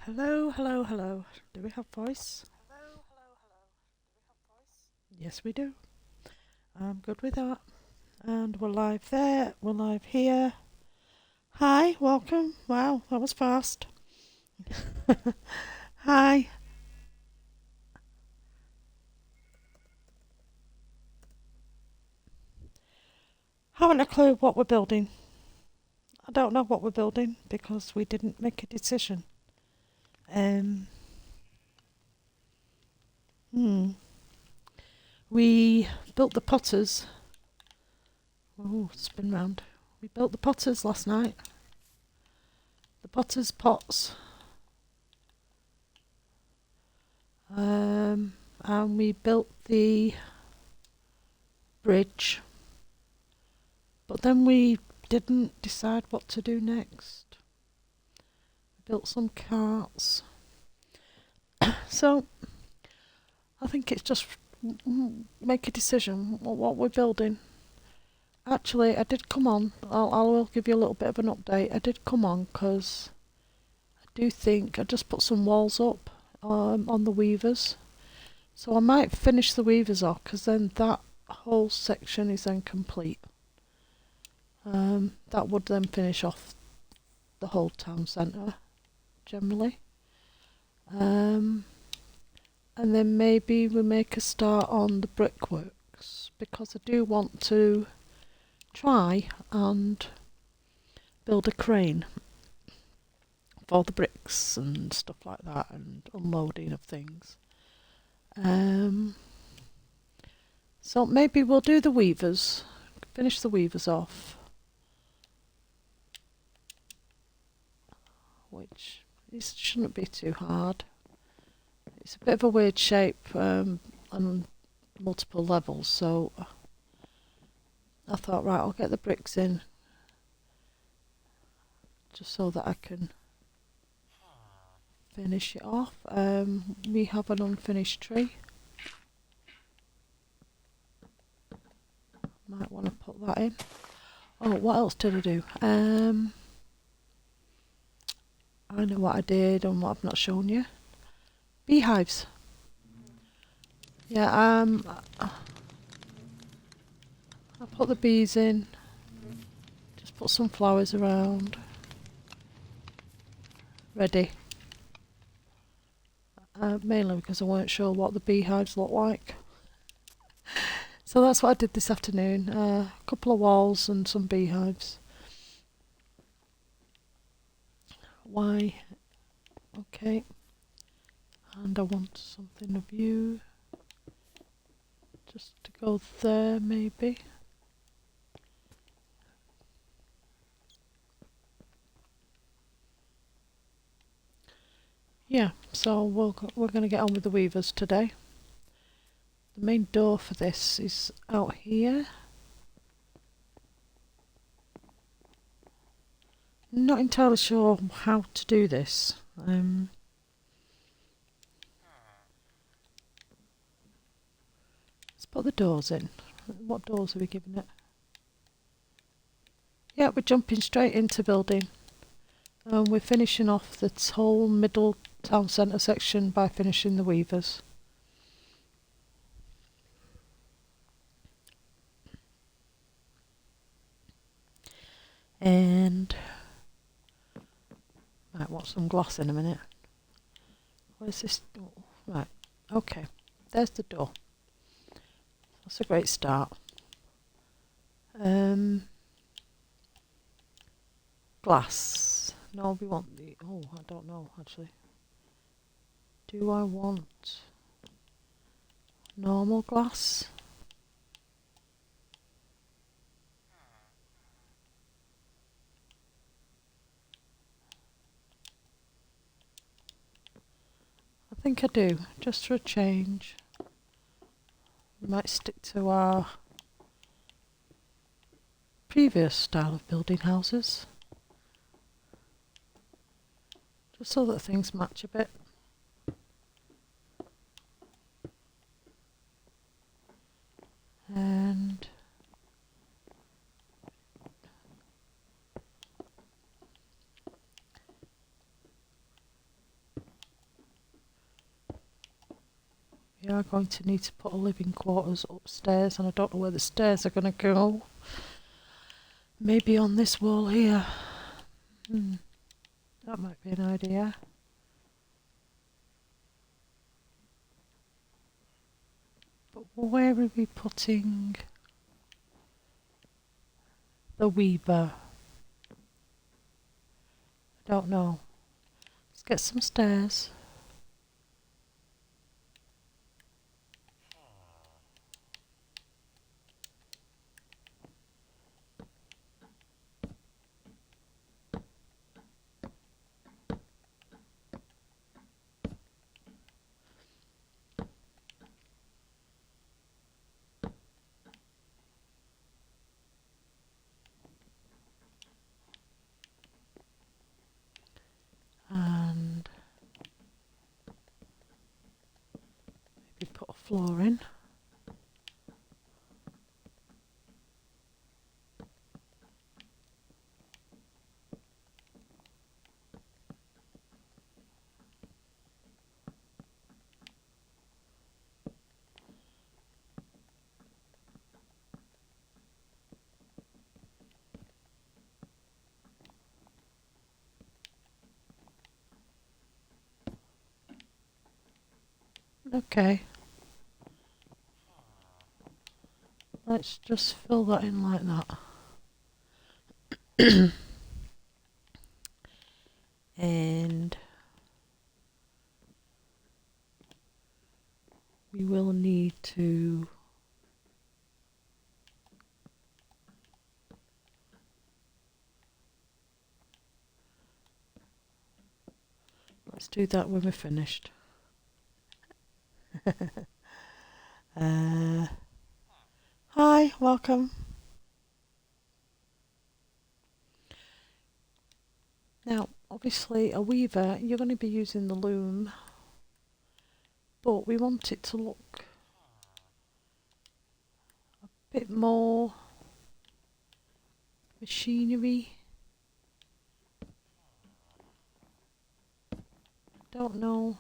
Hello, hello, hello. Do we have voice? Yes, we do. I'm good with that. And we're live there, we're live here. Hi, welcome. Wow, that was fast. Hi. Haven't a clue what we're building. I don't know what we're building because we didn't make a decision. Um, hmm. We built the potters. Oh, spin round. We built the potters last night. The potters pots. And we built the bridge. But then we didn't decide what to do next. We built some carts. So I think it's just make a decision what we're building. Actually, I did come on. I will give you a little bit of an update. I did come on because I do think I just put some walls up on the weavers. So I might finish the weavers off because then that whole section is then complete. That would then finish off the whole town centre generally. And then maybe we make a start on the brickworks because I do want to try and build a crane for the bricks and stuff like that and unloading of things. So maybe we'll do the weavers, finish the weavers off, which shouldn't be too hard. It's a bit of a weird shape on multiple levels, so I thought, right, I'll get the bricks in just so that I can finish it off. We have an unfinished tree. Might want to put that in. Oh, what else did I do? I know what I did and what I've not shown you. Beehives. Yeah, I put the bees in. Just put some flowers around. Ready. Mainly because I weren't sure what the beehives look like. So that's what I did this afternoon. A couple of walls and some beehives. Why? Okay. And I want something of you. Just to go there, maybe. Yeah, so we're going to get on with the weavers today. The main door for this is out here. Not entirely sure how to do this. Let's put the doors in. What doors are we giving it? Yeah, we're jumping straight into building. We're finishing off this whole middle town centre section by finishing the weavers. And might want some glass in a minute. Where's this? Oh, right, okay. There's the door. That's a great start. Glass. No, we want the... Oh, I don't know, actually. Do I want normal glass? I think I do, just for a change. We might stick to our previous style of building houses. Just so that things match a bit. And We are going to need to put a living quarters upstairs, and I don't know where the stairs are going to go. Maybe on this wall here. That might be an idea. But where are we putting the weaver? I don't know. Let's get some stairs. And maybe put a floor in. Okay. Let's just fill that in like that. And we will need to let's do that when we're finished. Hi, welcome. Now, obviously, a weaver, you're going to be using the loom, but we want it to look a bit more machinery. Don't know.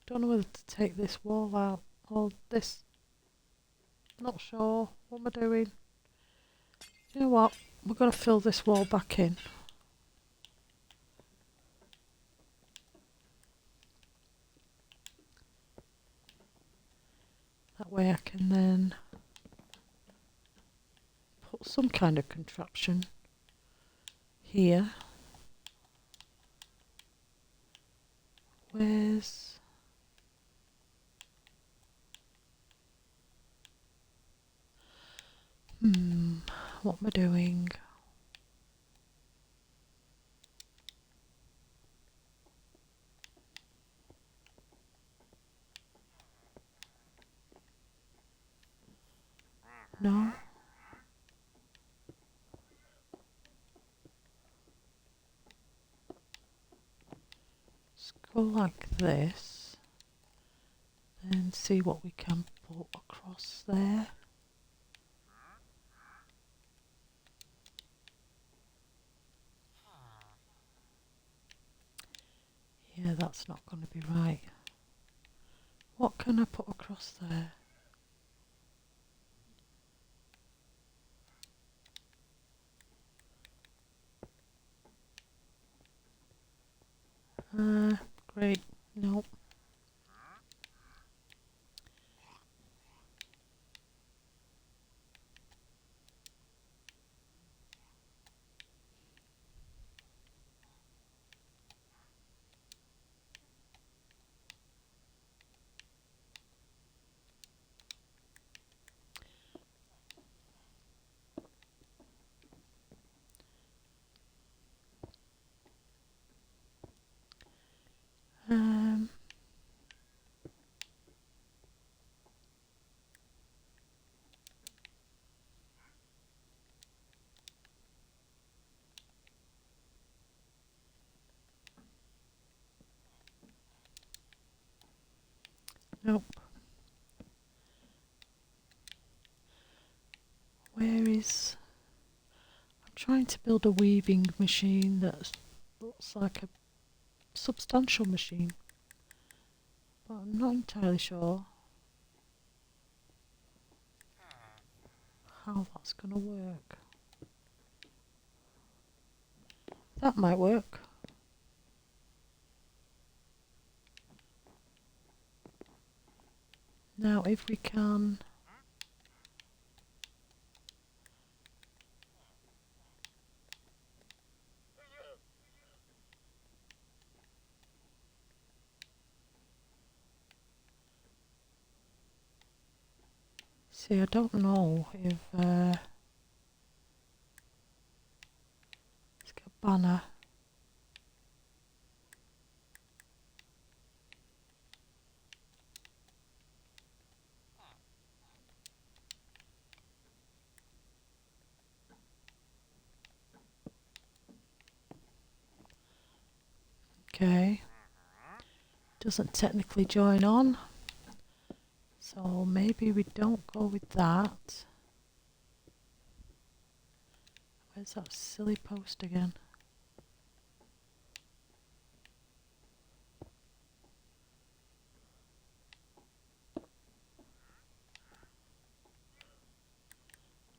Don't know whether to take this wall out or this. Not sure. What am I doing? You know what? We're going to fill this wall back in. That way I can then put some kind of contraption here. Where's... what am I doing? No? Let's go like this. Then see what we can put across there. Yeah, that's not going to be right. What can I put across there? Great. Nope. Nope. Where is... I'm trying to build a weaving machine that looks like a substantial machine, but I'm not entirely sure how that's going to work. That might work. Now if we can see, I don't know if let's get a banner. Okay, doesn't technically join on, so maybe we don't go with that. Where's that silly post again?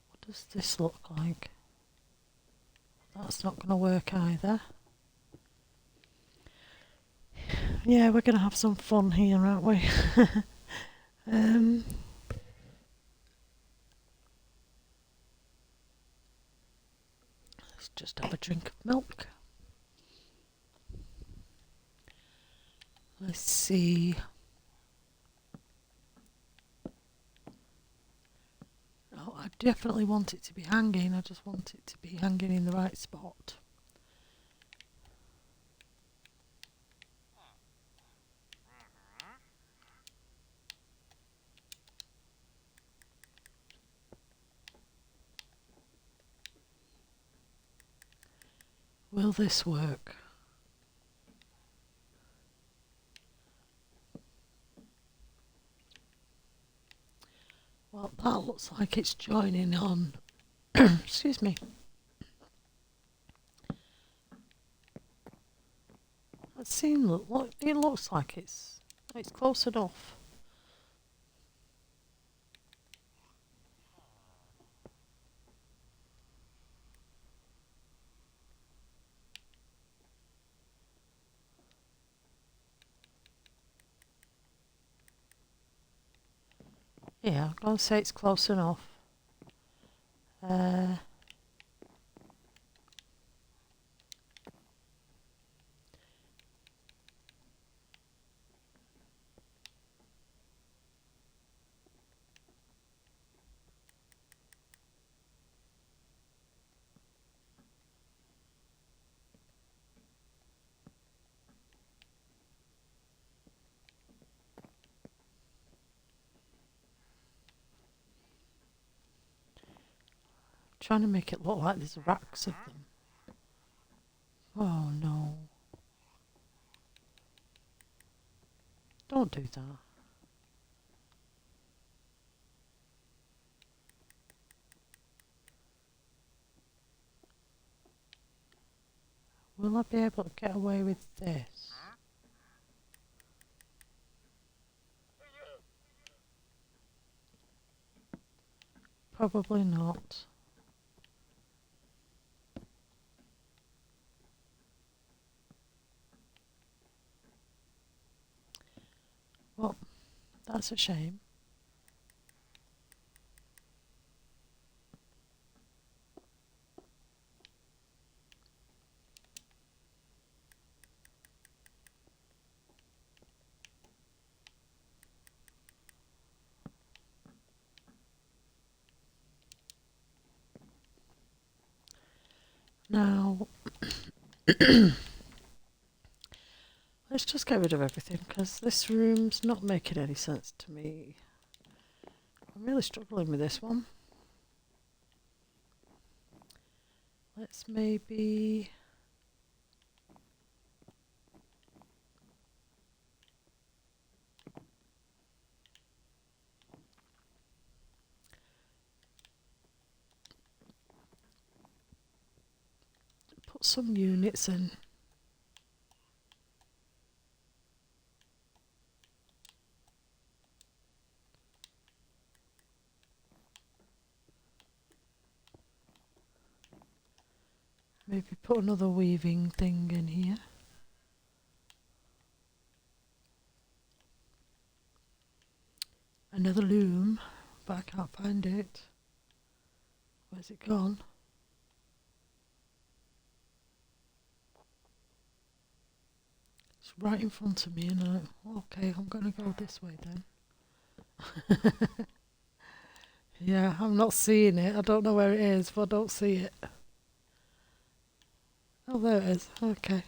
What does this look like? That's not going to work either. Yeah, we're going to have some fun here, aren't we? Let's just have a drink of milk. Let's see. Oh, I definitely want it to be hanging. I just want it to be hanging in the right spot. Will this work? Well, that looks like it's joining on. Excuse me. That seems it looks like it's close enough. Yeah, I'm going to say it's close enough. Trying to make it look like there's racks of them. Oh no. Don't do that. Will I be able to get away with this? Probably not. Well, that's a shame. Now, let's just get rid of everything because this room's not making any sense to me. I'm really struggling with this one. Let's maybe... put some units in. Maybe put another weaving thing in here. Another loom, but I can't find it. Where's it gone? It's right in front of me, and okay, I'm going to go this way then. Yeah, I'm not seeing it. I don't know where it is, but I don't see it. Oh, there it is. Okay.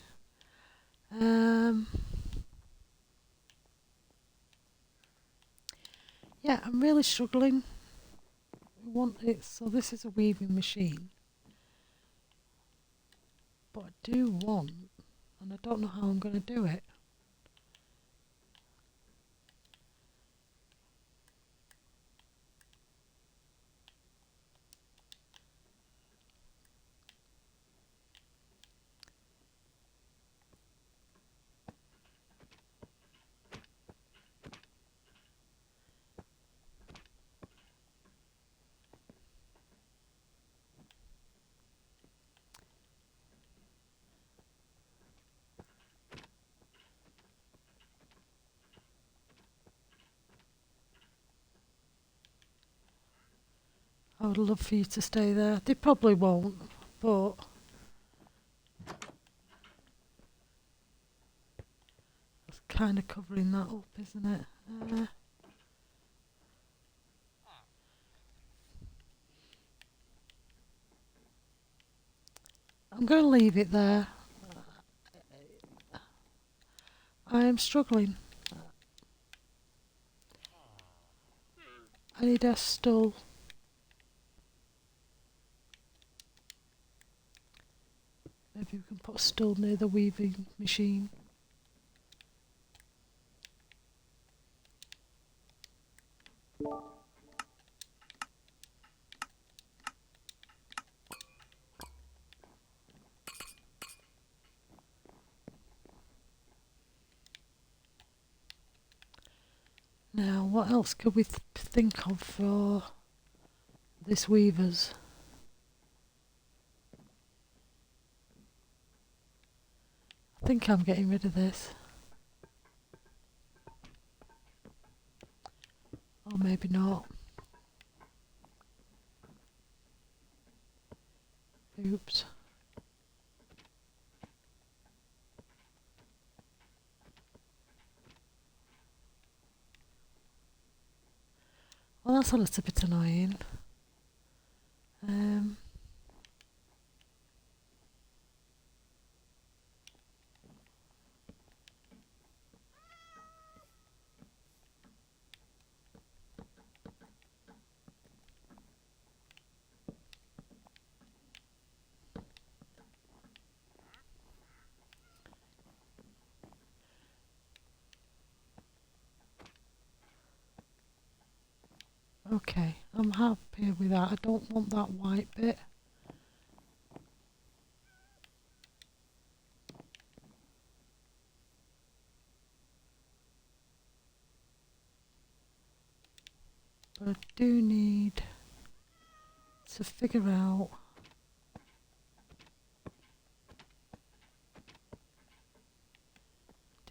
Yeah, I'm really struggling. I want it. So this is a weaving machine, but I do want, and I don't know how I'm going to do it. I would love for you to stay there. They probably won't, but it's kind of covering that up, isn't it? I'm going to leave it there. I am struggling. I need a stool. Maybe we can put a stool near the weaving machine. Now, what else could we think of for this weavers? I think I'm getting rid of this. Or maybe not. Oops. Well, that's a little bit annoying. Okay, I'm happy with that. I don't want that white bit. But I do need to figure out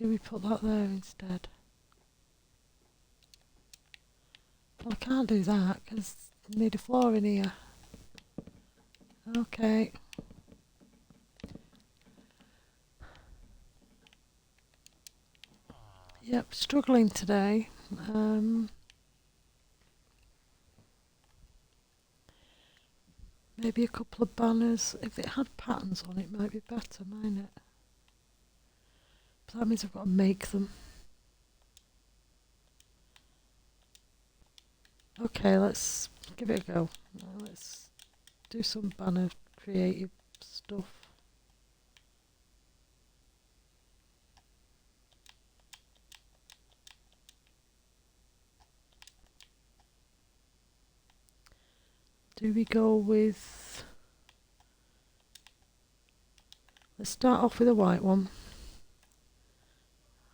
do we put that there instead? Well, I can't do that because I need a floor in here. Okay. Yep, struggling today. Maybe a couple of banners. If it had patterns on it, might be better, mightn't it? But that means I've got to make them. Okay, let's give it a go. Let's do some banner creative stuff. Do we go with... Let's start off with a white one.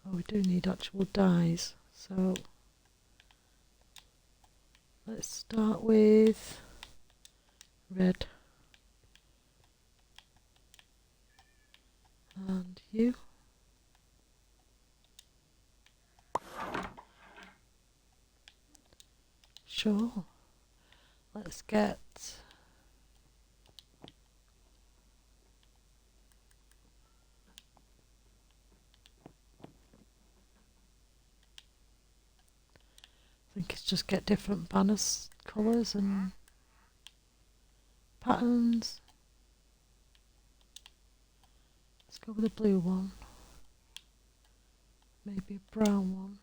Oh, we do need actual dies, so let's start with red. And you. Sure. Let's get I think it's just get different banners, colours and patterns. Let's go with a blue one. Maybe a brown one.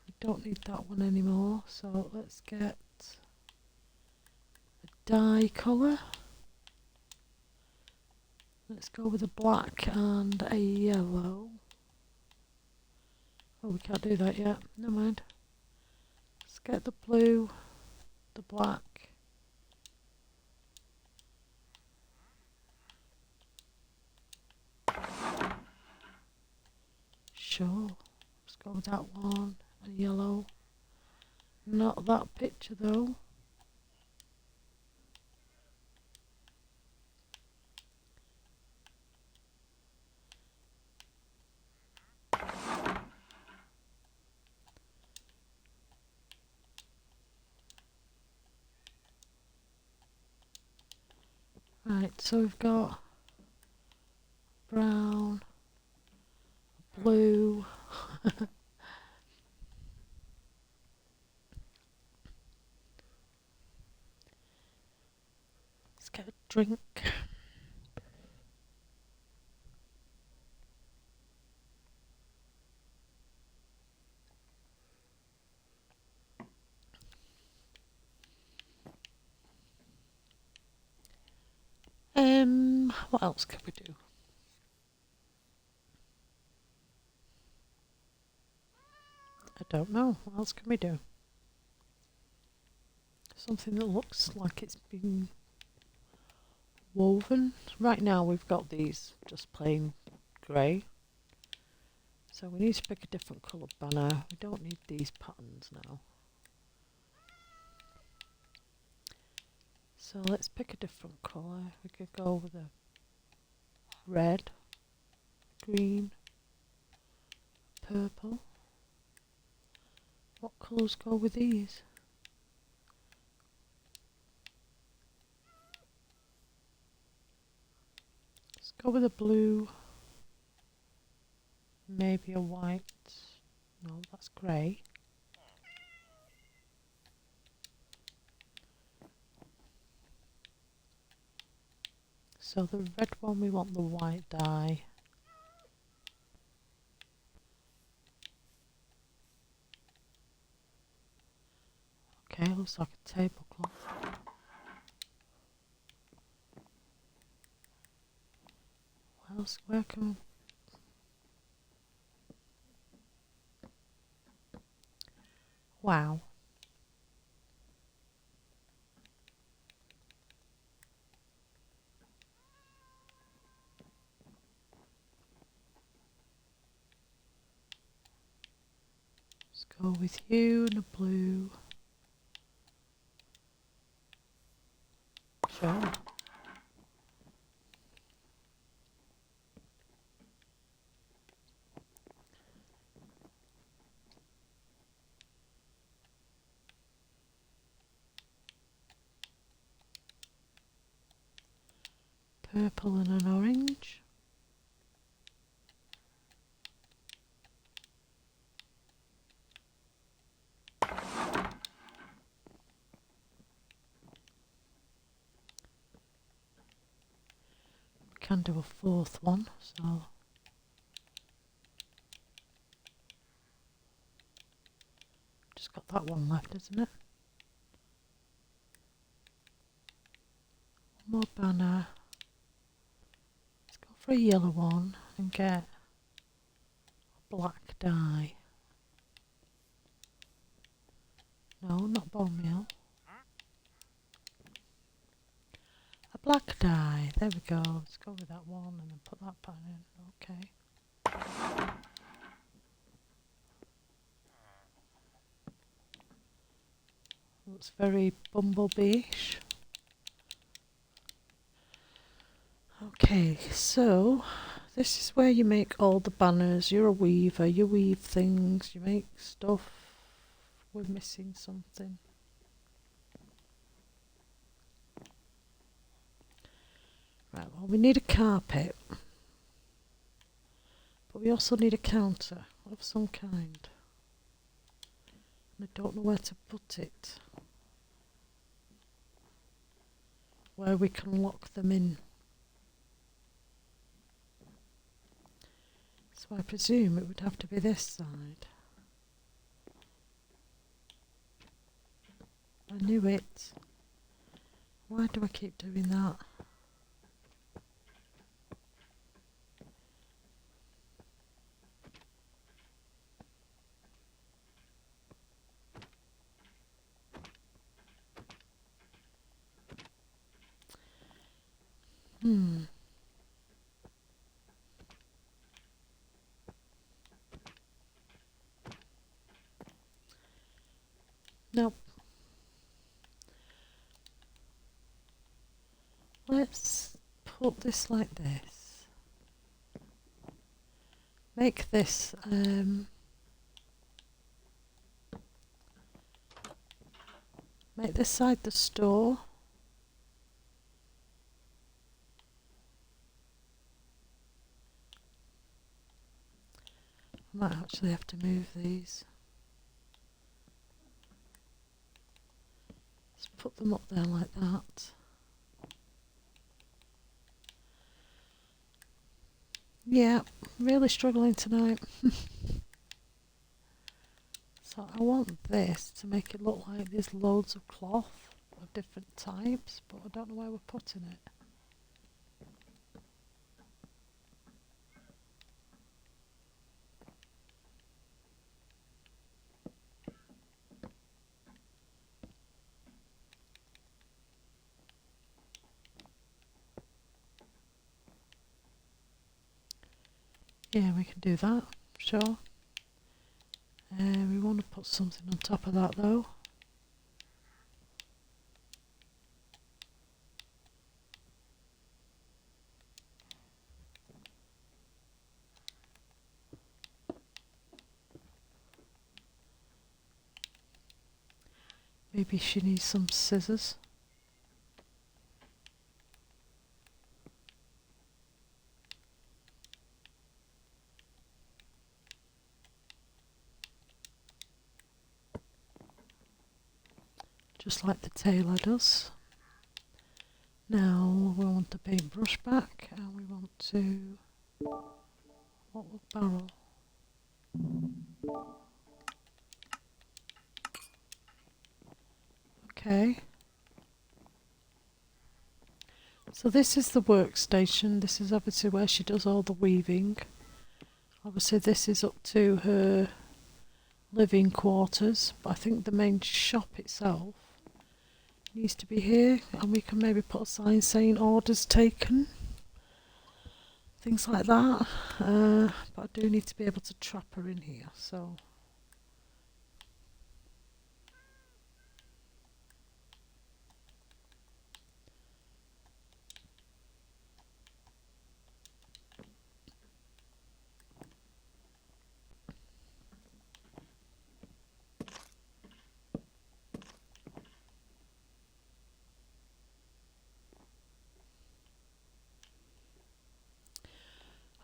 We don't need that one anymore, so let's get a dye colour. Let's go with a black and a yellow. Oh, we can't do that yet. Never mind. Let's get the blue, the black. Sure. Let's go with that one. And yellow. Not that picture though. Right, so we've got brown, blue. Let's get a drink. What else can we do? I don't know. What else can we do? Something that looks like it's been woven. Right now we've got these just plain grey. So we need to pick a different coloured banner. We don't need these patterns now. So let's pick a different colour. We could go with a red, green, purple. What colours go with these? Let's go with a blue, maybe a white. No, that's grey. So the red one, we want the white dye. Okay, looks like a tablecloth. What else? Where can we... Wow. Let's go with you and a blue. Sure. Purple and an orange. We can do a fourth one, so just got that one left, isn't it? One more banner. Let's go for a yellow one and get a black dye. No, not bone meal. A black dye. There we go. Let's go with that one and then put that pattern in. Okay. Looks very bumblebee-ish. Okay. Okay, so this is where you make all the banners. You're a weaver, you weave things, you make stuff. We're missing something. Right, well, we need a carpet, but we also need a counter of some kind. And I don't know where to put it, where we can lock them in. So I presume it would have to be this side. I knew it. Why do I keep doing that? Nope. Let's put this like this. Make this make this side the store. I might actually have to move these. Let's put them up there like that. Yeah, really struggling tonight. So I want this to make it look like there's loads of cloth of different types, but I don't know where we're putting it. Yeah, we can do that, sure. We want to put something on top of that though. Maybe she needs some scissors. Just like the tailor does. Now we want the paintbrush back and we want to... what will barrel? Okay. So this is the workstation. This is obviously where she does all the weaving. Obviously this is up to her living quarters, but I think the main shop itself needs to be here, and we can maybe put a sign saying orders taken, things like that. But I do need to be able to trap her in here, so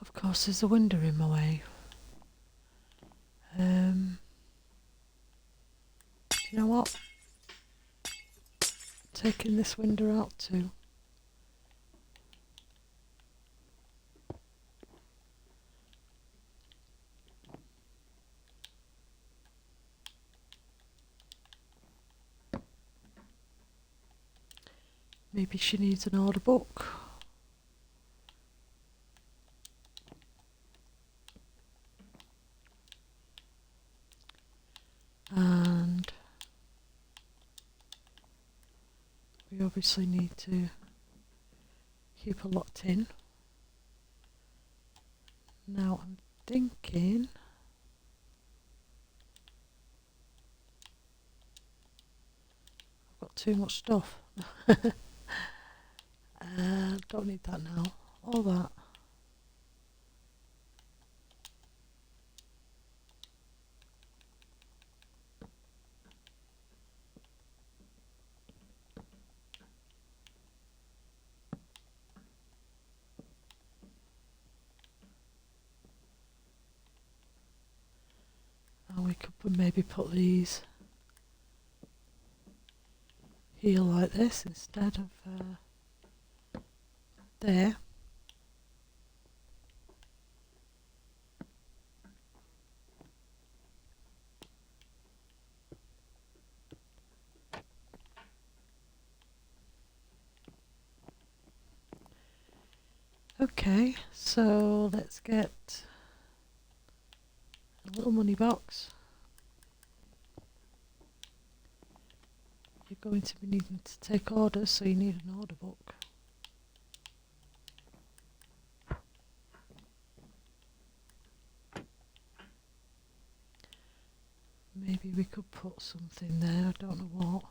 of course there's a window in my way. You know what? Taking this window out too. Maybe she needs an order book. And we obviously need to keep her locked in. Now I'm thinking I've got too much stuff. Don't need that now. all that. And we could maybe put these here like this instead of there. Okay, so let's get a little money box. You're going to be needing to take orders, so you need an order book. Maybe we could put something there, I don't know what.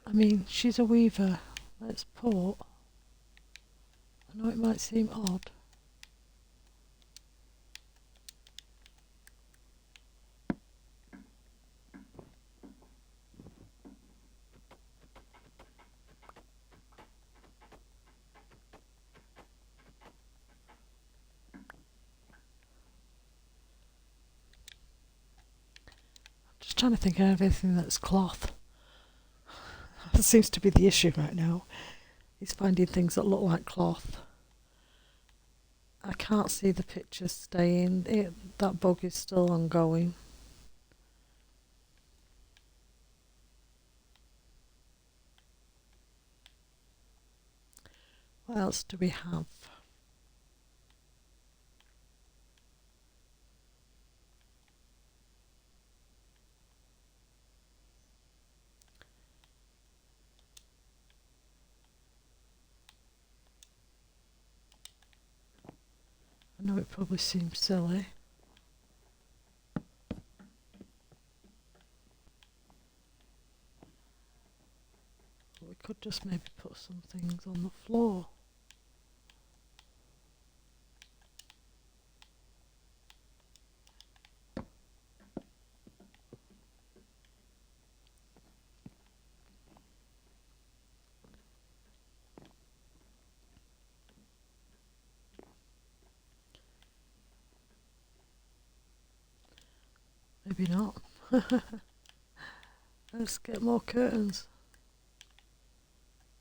I mean, she's a weaver. Let's put, I know it might seem odd. Just trying to think of everything that's cloth. That seems to be the issue right now. Is finding things that look like cloth. I can't see the pictures staying. That bug is still ongoing. What else do we have? I know it probably seems silly. But we could just maybe put some things on the floor. Maybe not. Let's get more curtains.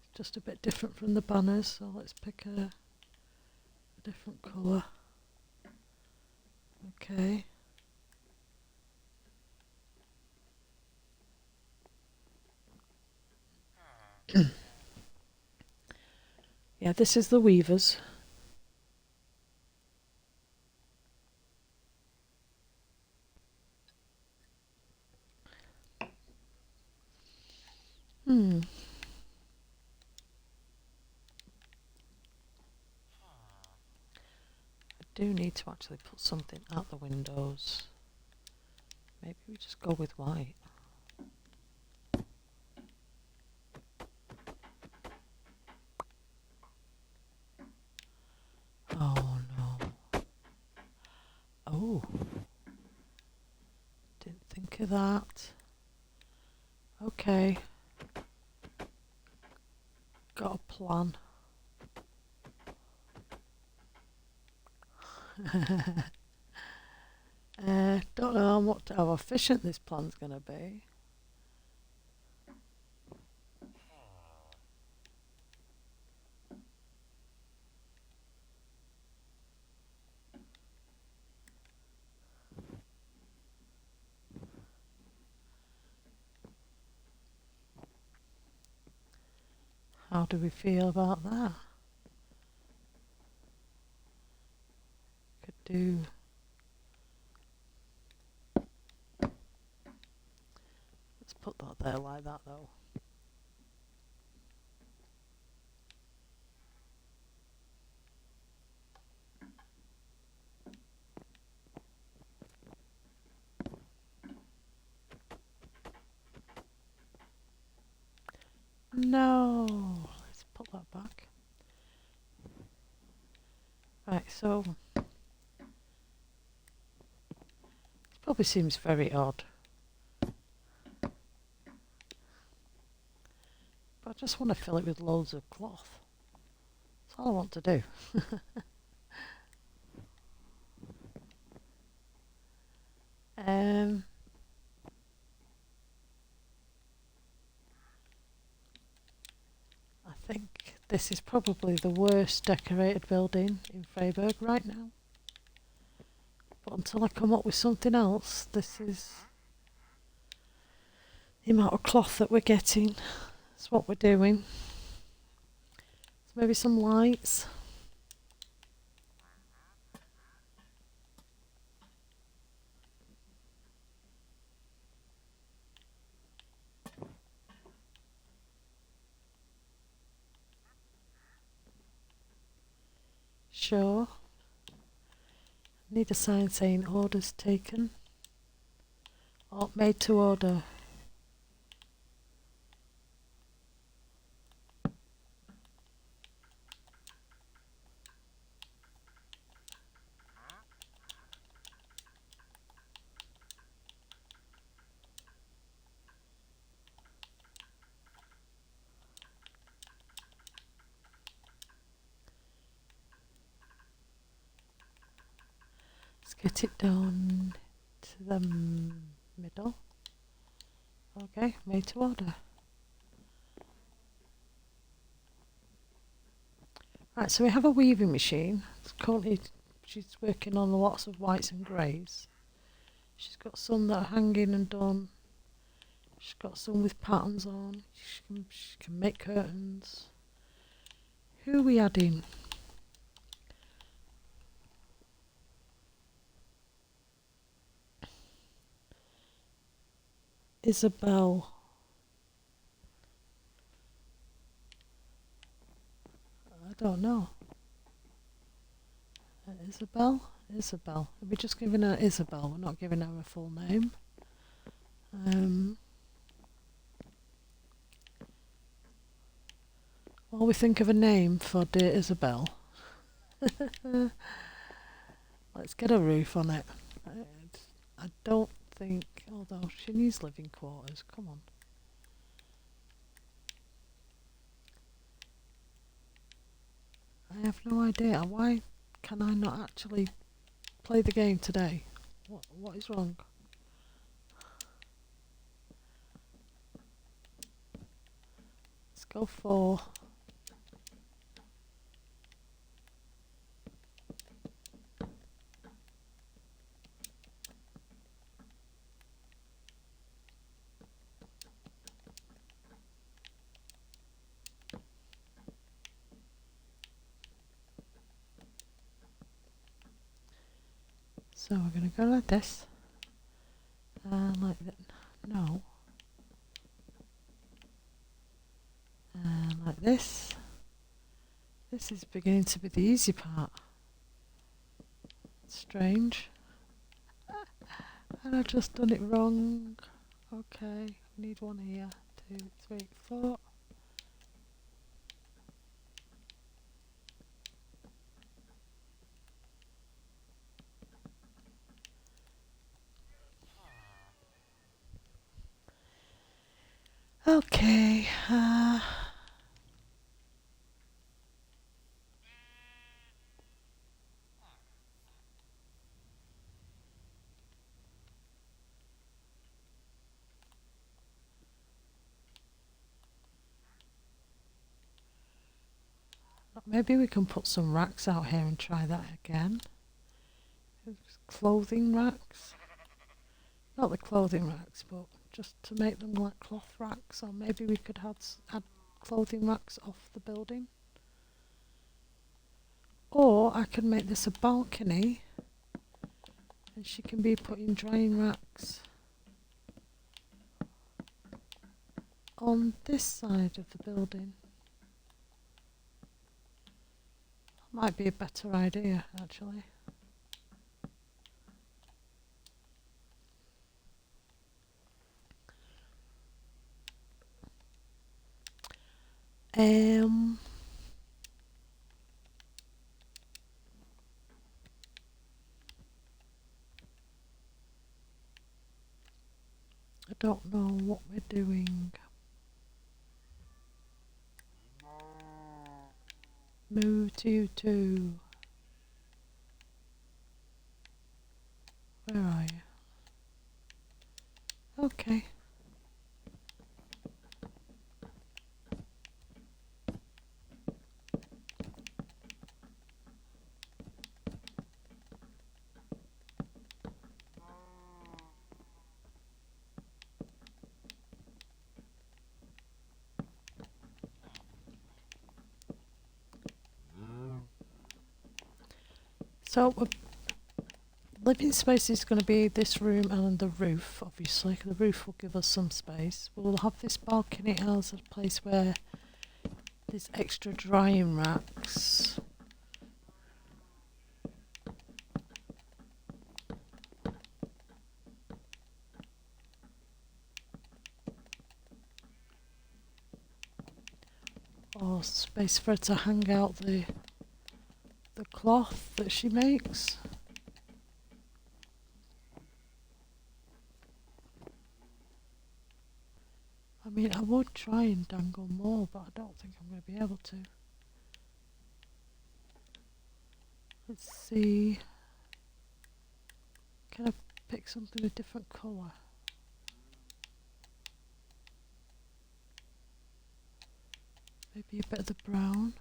It's just a bit different from the banners, so let's pick a different colour. Okay. Yeah, this is the weavers. I do need to actually put something out the windows. Maybe we just go with white. Oh no. Oh. Didn't think of that. Okay. Got a plan. Don't know how efficient this plan's going to be. How do we feel about that? Could do. Let's put that there like that though. no. Let's put that back. Right, so it probably seems very odd. But I just want to fill it with loads of cloth. That's all I want to do. I think this is probably the worst decorated building in Freyburgh right now. But until I come up with something else, this is the amount of cloth that we're getting. That's what we're doing. So maybe some lights. Sure. Need a sign saying orders taken. Or made to order. Let's get it down to the middle. Okay, made to order. Right, so we have a weaving machine. It's currently, she's working on lots of whites and greys. She's got some that are hanging and done. She's got some with patterns on. She can make curtains. Who are we adding? Isabelle. I don't know. Isabelle? Isabelle. We're just giving her Isabelle. We're not giving her a full name. While we think of a name for dear Isabelle, let's get a roof on it. I don't think, although she needs living quarters. Come on. I have no idea. Why can I not actually play the game today? What is wrong? Let's go for so we're going to go like this and like that. No. And like this. This is beginning to be the easy part. Strange. And I've just done it wrong. Okay, need one here. 2, 3, 4. Okay. Maybe we can put some racks out here and try that again. Clothing racks. Not the clothing racks, but just to make them like cloth racks. Or maybe we could add clothing racks off the building. Or I could make this a balcony and she can be putting drying racks on this side of the building. Might be a better idea, actually. Um, I don't know what we're doing. Move to two. Where are you? Okay. So living space is going to be this room and the roof, obviously. The roof will give us some space. We'll have this balcony as a place where there's extra drying racks. Or space for her to hang out the cloth that she makes. I mean, I would try and dangle more, but I don't think I'm going to be able to. Let's see. Can I pick something a different colour? Maybe a bit of the brown.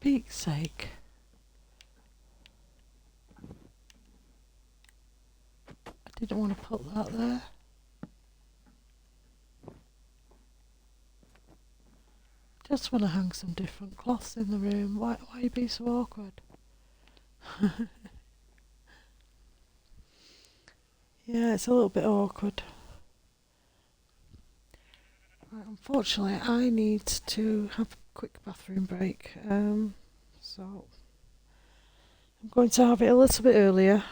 Pete's sake. I didn't want to put that there. Just want to hang some different cloths in the room. Why are you being so awkward? Yeah, it's a little bit awkward. Right, unfortunately, I need to have a quick bathroom break. So I'm going to have it a little bit earlier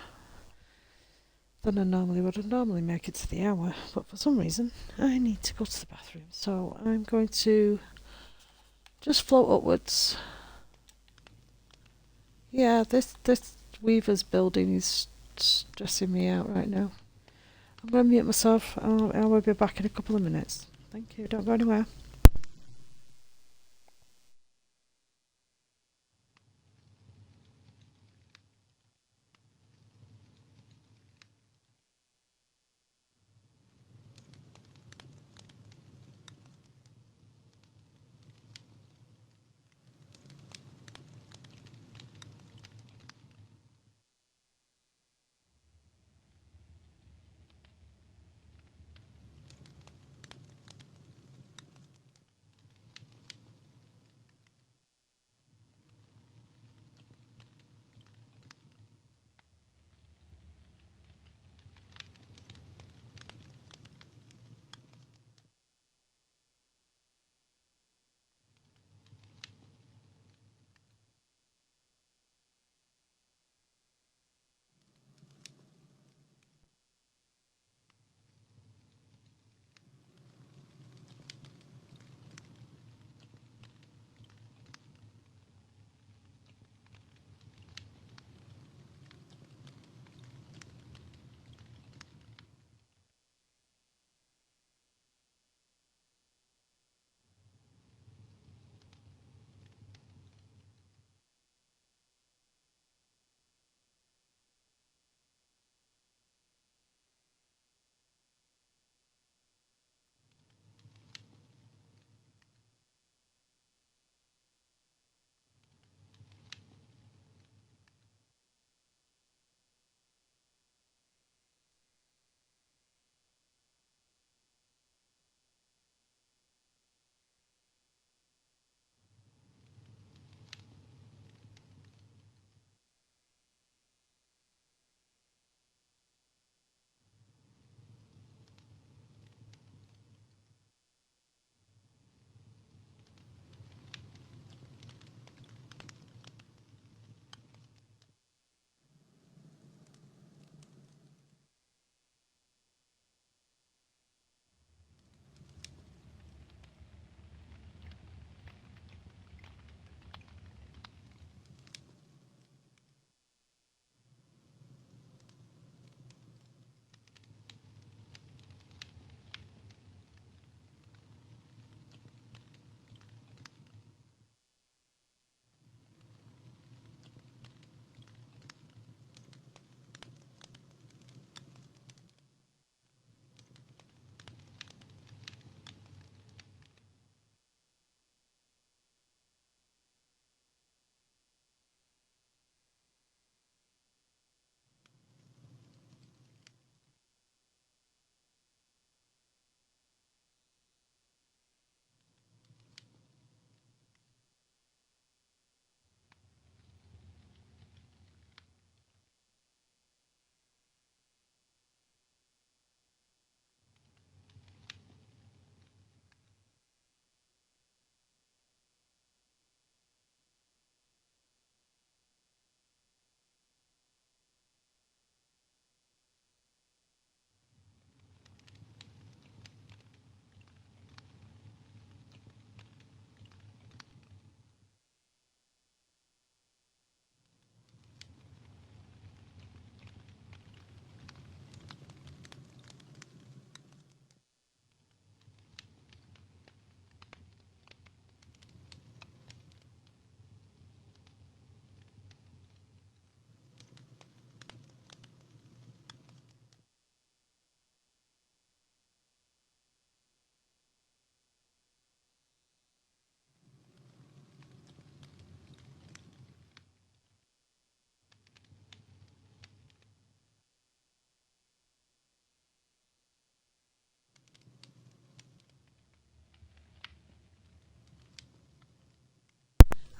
than I normally would. I normally make it to the hour, but for some reason I need to go to the bathroom. So I'm going to just float upwards. Yeah, this weaver's building is stressing me out right now. I'm going to mute myself. I will be back in a couple of minutes. Thank you. Don't go anywhere.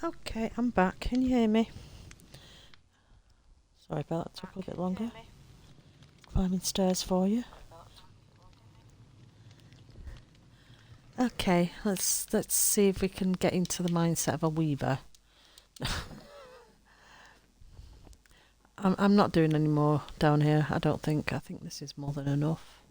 Okay, I'm back. Can you hear me? Sorry about that, took a bit longer. Climbing stairs for you. Okay, let's see if we can get into the mindset of a weaver. I'm not doing any more down here, I don't think. I think this is more than enough.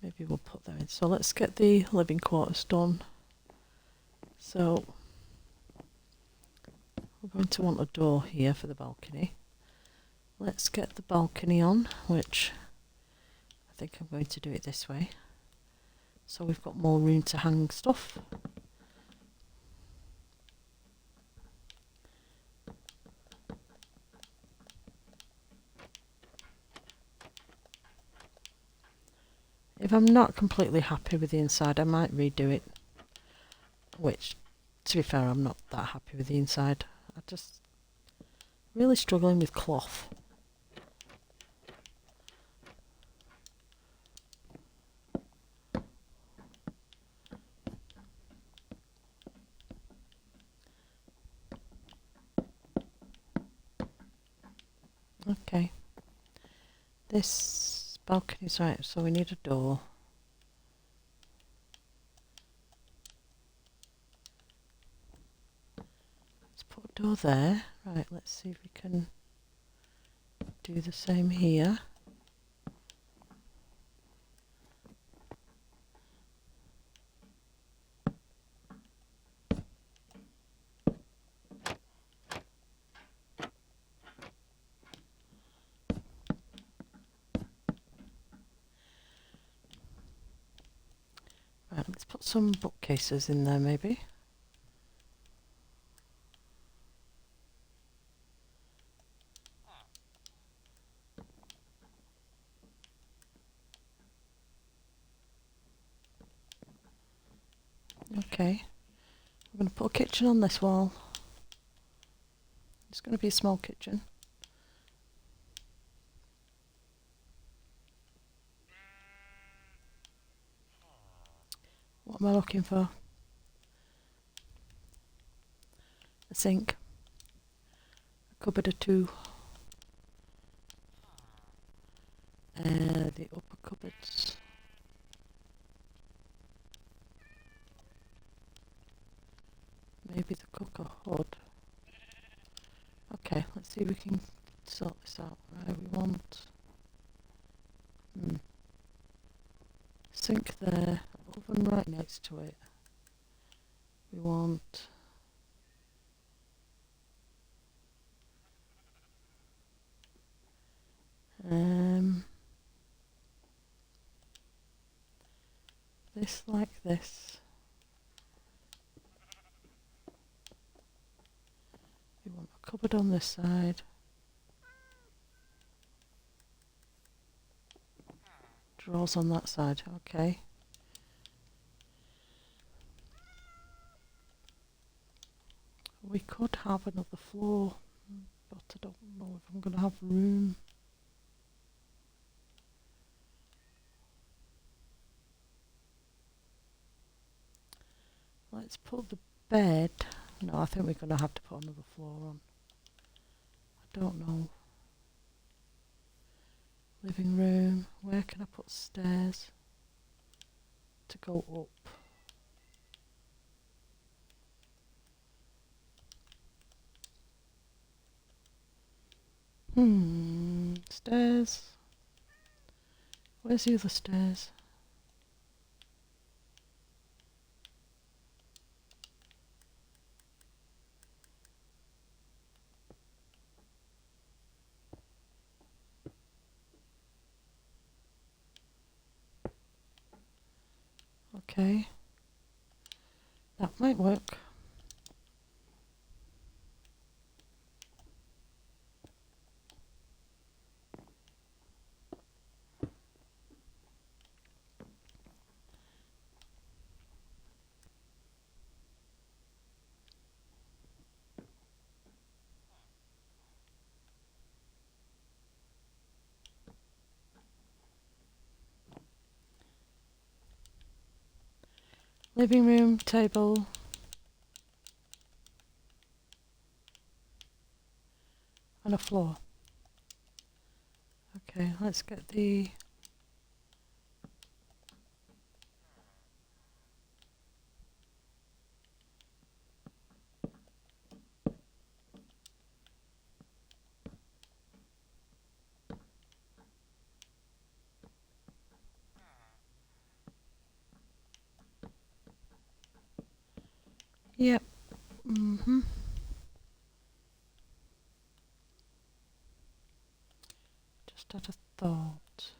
Maybe we'll put that in. So let's get the living quarters done. So we're going to want a door here for the balcony. Let's get the balcony on, which I think I'm going to do it this way. So we've got more room to hang stuff. If I'm not completely happy with the inside, I might redo it. Which, to be fair, I'm not that happy with the inside. I'm just really struggling with cloth. Okay. This balcony's right, so we need a door. Let's put a door there. Right, let's see if we can do the same here. Right, let's put some bookcases in there maybe. Okay, we're going to put a kitchen on this wall. It's going to be a small kitchen. What am I looking for? A sink. A cupboard or two. The upper cupboards. Maybe the cooker hood. Okay, let's see if we can sort this out. Right, we want sink there, oven right next to it. We want this like this. We want a cupboard on this side. Drawers on that side, okay. We could have another floor, but I don't know if I'm going to have room. Let's put the bed. No, I think we're going to have to put another floor on. I don't know. Living room. Where can I put stairs to go up? Stairs. Where's the other stairs? Okay. That might work. Living room, table. And a floor. Okay, let's get the... Yep. Just had a thought.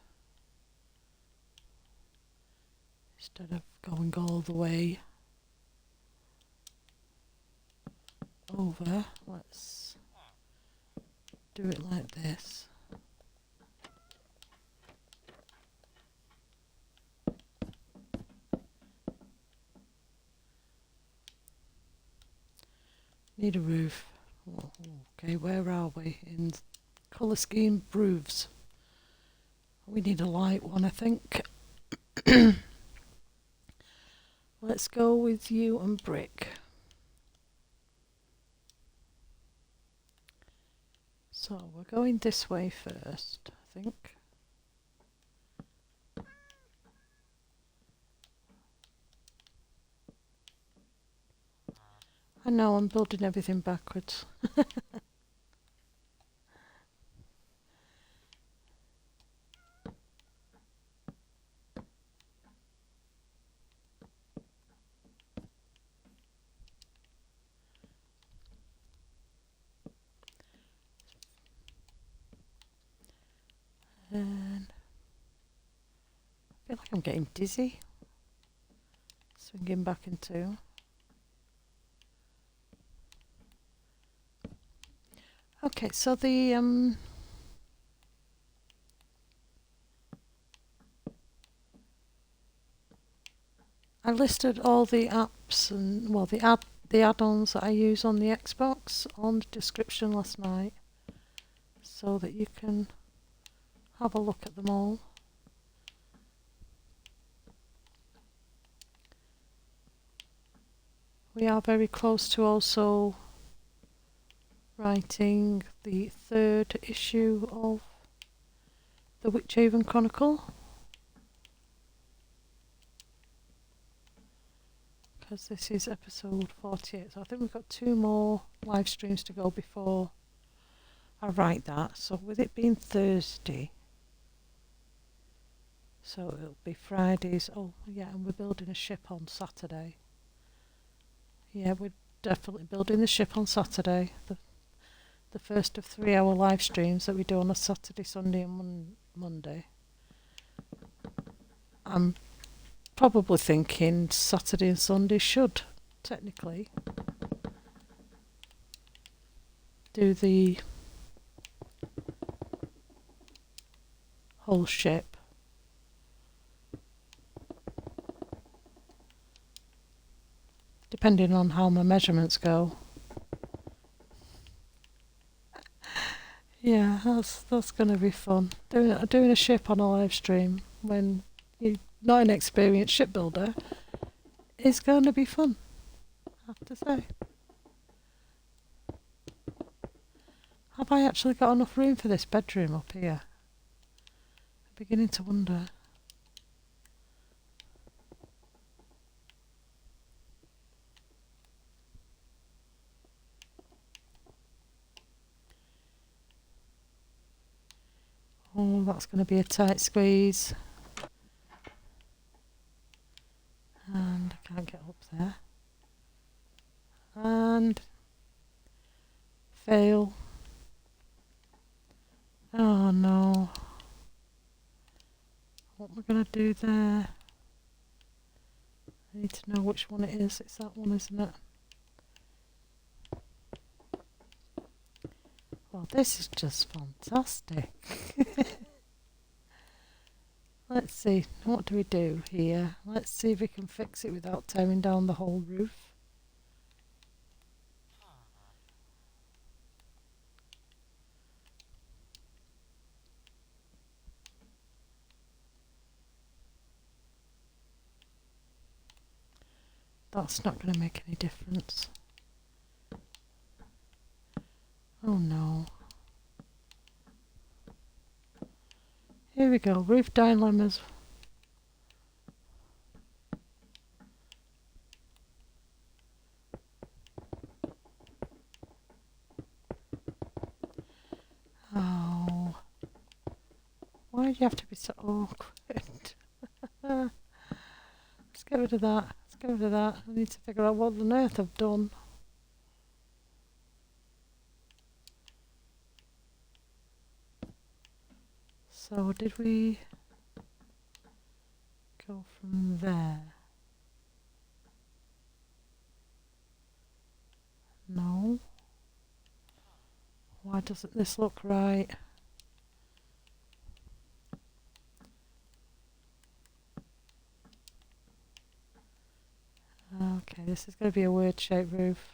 Instead of going all the way over, let's do it like this. Need a roof. Oh, okay, where are we? In colour scheme roofs. We need a light one, I think. Let's go with you and brick. So we're going this way first, I think. I know I'm building everything backwards. And I feel like I'm getting dizzy. Swinging back into. Okay, so the I listed all the apps and well the add-ons that I use on the Xbox on the description last night, so that you can have a look at them all. We are very close to also writing the 3rd issue of the Witchaven Chronicle, because this is episode 48, so I think we've got 2 more live streams to go before I write that. So with it being Thursday, so it'll be Fridays. Oh yeah, and we're building a ship on Saturday. Yeah, we're definitely building the ship on Saturday. The first of 3-hour live streams that we do on a Saturday, Sunday and Monday. I'm probably thinking Saturday and Sunday should technically do the whole ship. Depending on how my measurements go. Yeah, that's going to be fun. Doing a ship on a live stream when you're not an experienced shipbuilder is going to be fun, I have to say. Have I actually got enough room for this bedroom up here? I'm beginning to wonder. Oh, that's going to be a tight squeeze. And I can't get up there. And fail. Oh no. What am I going to do there? I need to know which one it is. It's that one, isn't it? Well, this is just fantastic. Let's see, what do we do here? Let's see if we can fix it without tearing down the whole roof. That's not going to make any difference. Oh no. Here we go, roof dilemmas. Oh. Why do you have to be so awkward? Let's get rid of that. Let's get rid of that. I need to figure out what on earth I've done. So did we go from there? No. Why doesn't this look right? Okay, this is going to be a weird shaped roof.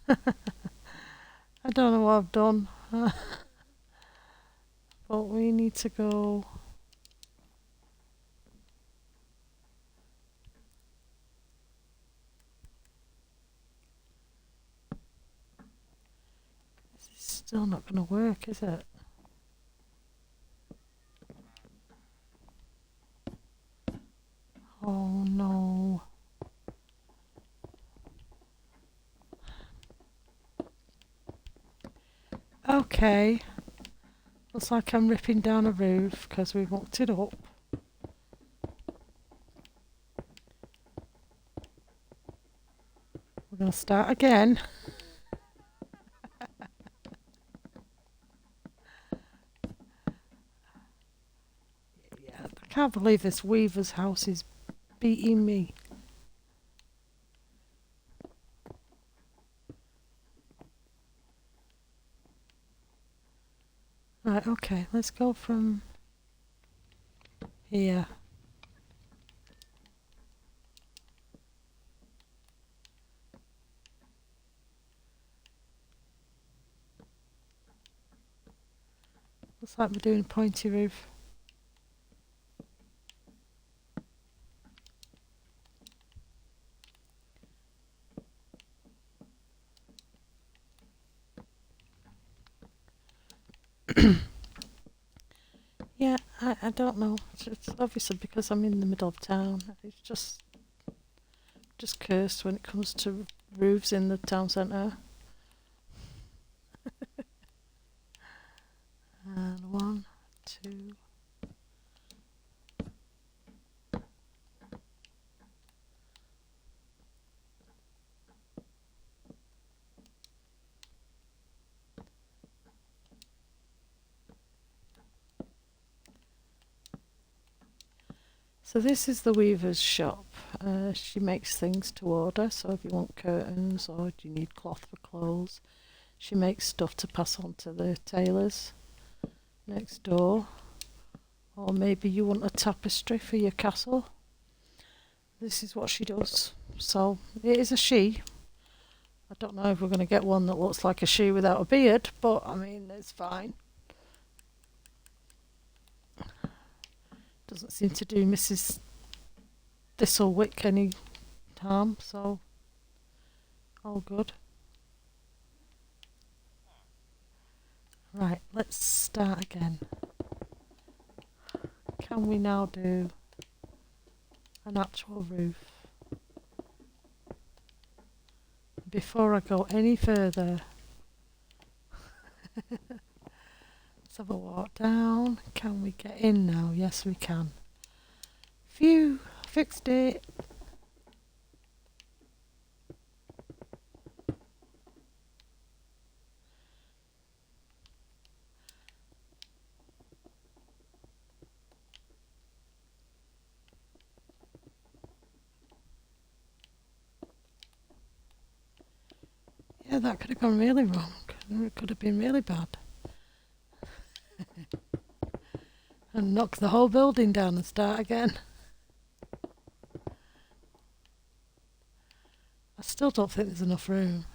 I don't know what I've done. But we need to go. This is still not going to work, is it? Oh no. Okay. Looks like I'm ripping down a roof because we mucked it up. We're going to start again. Yeah, I can't believe this weaver's house is beating me. Right, okay, let's go from here. Looks like we're doing a pointy roof. Yeah, I don't know. It's obviously because I'm in the middle of town. It's just cursed when it comes to roofs in the town centre. And 1, 2. So this is the weaver's shop. She makes things to order. So if you want curtains or do you need cloth for clothes, she makes stuff to pass on to the tailors next door. Or maybe you want a tapestry for your castle. This is what she does. So it is a she. I don't know if we're going to get one that looks like a she without a beard, but I mean, it's fine. Doesn't seem to do Mrs. Thistlewick any harm, so all good. Right, let's start again. Can we now do an actual roof? Before I go any further, let's have a walk down. Can we get in now? Yes, we can. Phew, fixed it. Yeah, that could have gone really wrong. It could have been really bad. And knock the whole building down and start again. I still don't think there's enough room.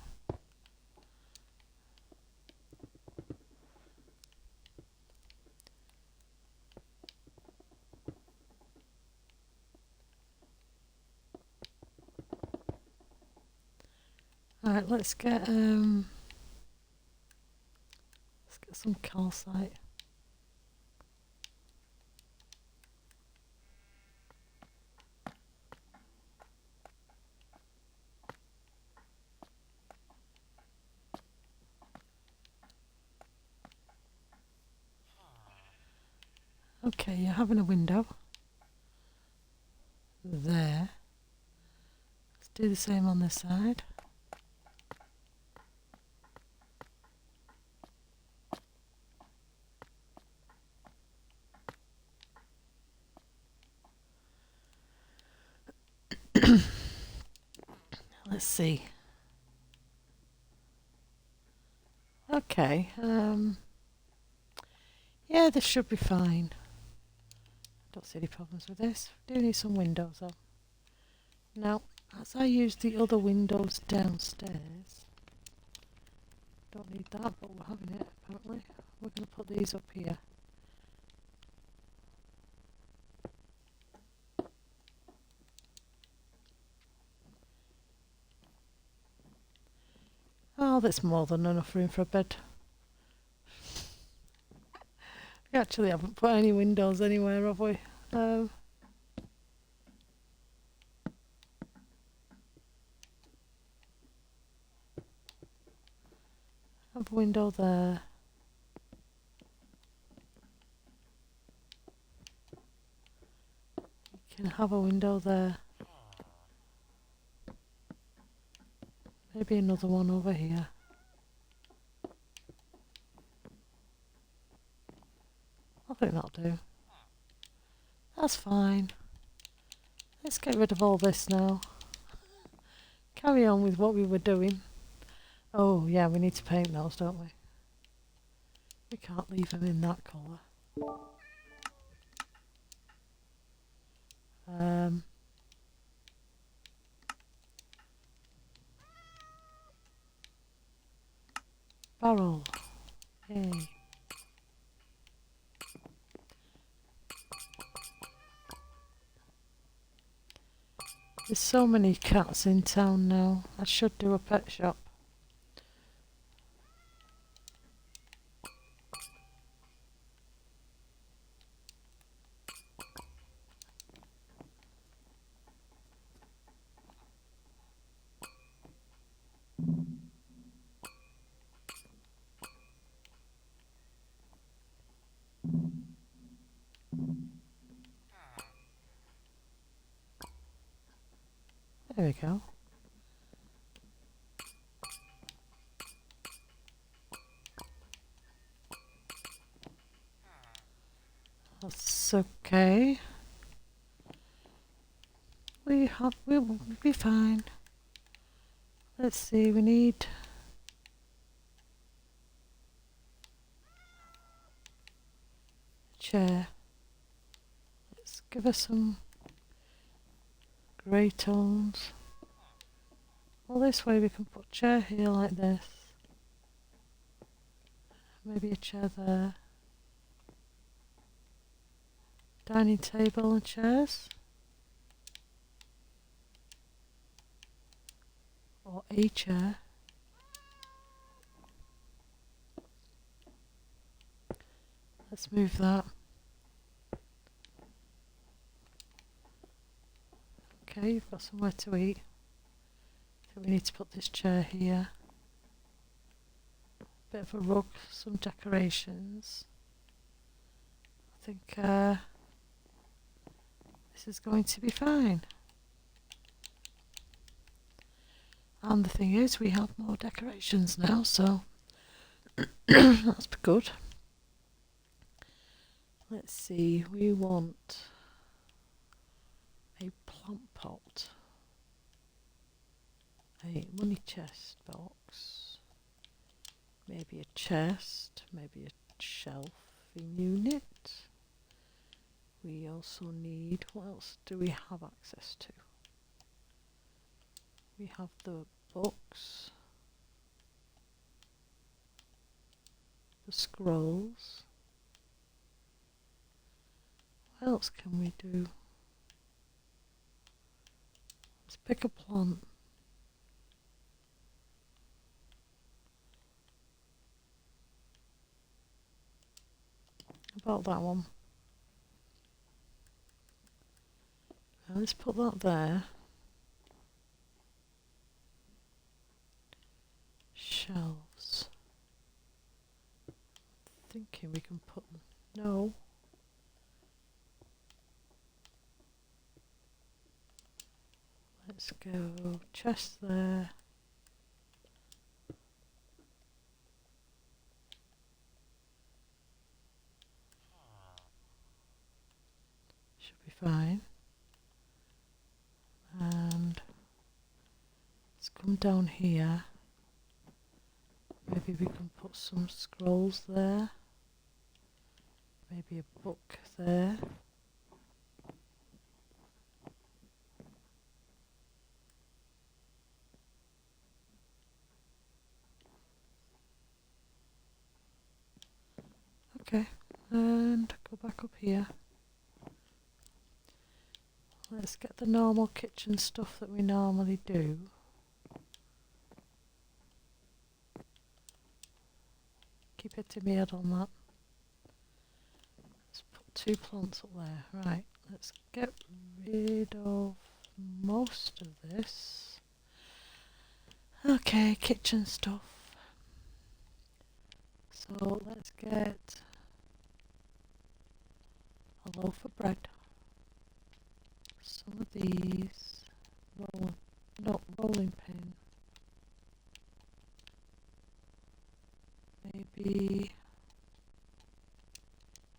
Right, let's get some calcite. Okay, you're having a window there. Let's do the same on this side. Let's see. Okay, yeah, this should be fine. Don't see any problems with this. Do need some windows though. Now, as I use the other windows downstairs, don't need that, but we're having it apparently. We're going to put these up here. Oh, that's more than enough room for a bed. We actually haven't put any windows anywhere, have we? Have a window there. You can have a window there. Maybe another one over here. I think that'll do. That's fine. Let's get rid of all this now. Carry on with what we were doing. Oh yeah, we need to paint those, don't we? We can't leave them in that colour. Barrel. Yay. There's so many cats in town now. I should do a pet shop. There we go. That's okay. We'll be fine. Let's see, we need a chair. Let's give her some grey tones. Well, this way we can put a chair here like this. Maybe a chair there. Dining table and chairs. Or a chair. Let's move that. Okay, you've got somewhere to eat. So we need to put this chair here. Bit of a rug, some decorations. I think this is going to be fine. And the thing is, we have more decorations now, so that's good. Let's see, we want a plant pot, a money chest box, maybe a chest, maybe a shelving unit. We also need, what else do we have access to? We have the books, the scrolls. What else can we do? Let's pick a plant. about that one? Now let's put that there. Shelves. Thinking we can put... No. Let's go chest there. Should be fine. And let's come down here. Maybe we can put some scrolls there. Maybe a book there. Okay, and go back up here. Let's get the normal kitchen stuff that we normally do. Keep hitting my head on that. Let's put 2 plants up there. Right, let's get rid of most of this. Okay, kitchen stuff. So let's get a loaf of bread. Some of these. Rolling pin. Maybe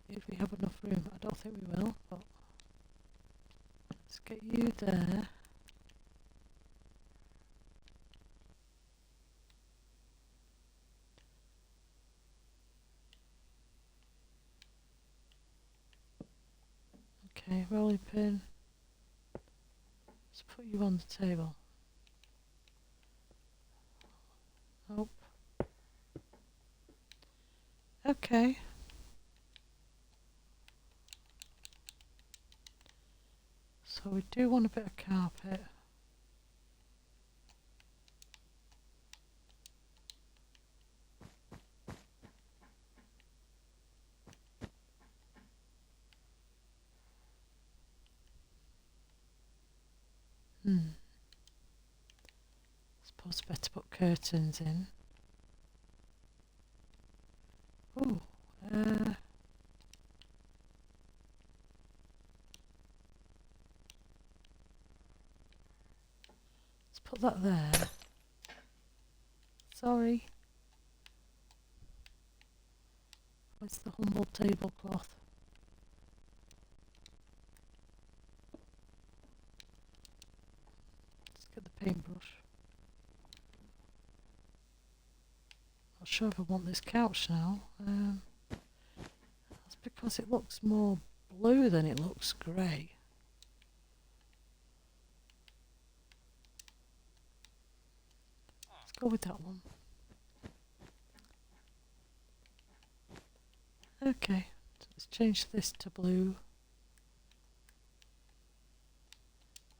if we have enough room. I don't think we will, but let's get you there. Okay, rolling pin. Let's put you on the table. Nope. Okay. So we do want a bit of carpet. Suppose better put curtains in. Ooh, let's put that there. Sorry. Where's the humble tablecloth? Let's get the paintbrush. Not sure if I want this couch now. That's because it looks more blue than it looks grey. Let's go with that one. Okay, so let's change this to blue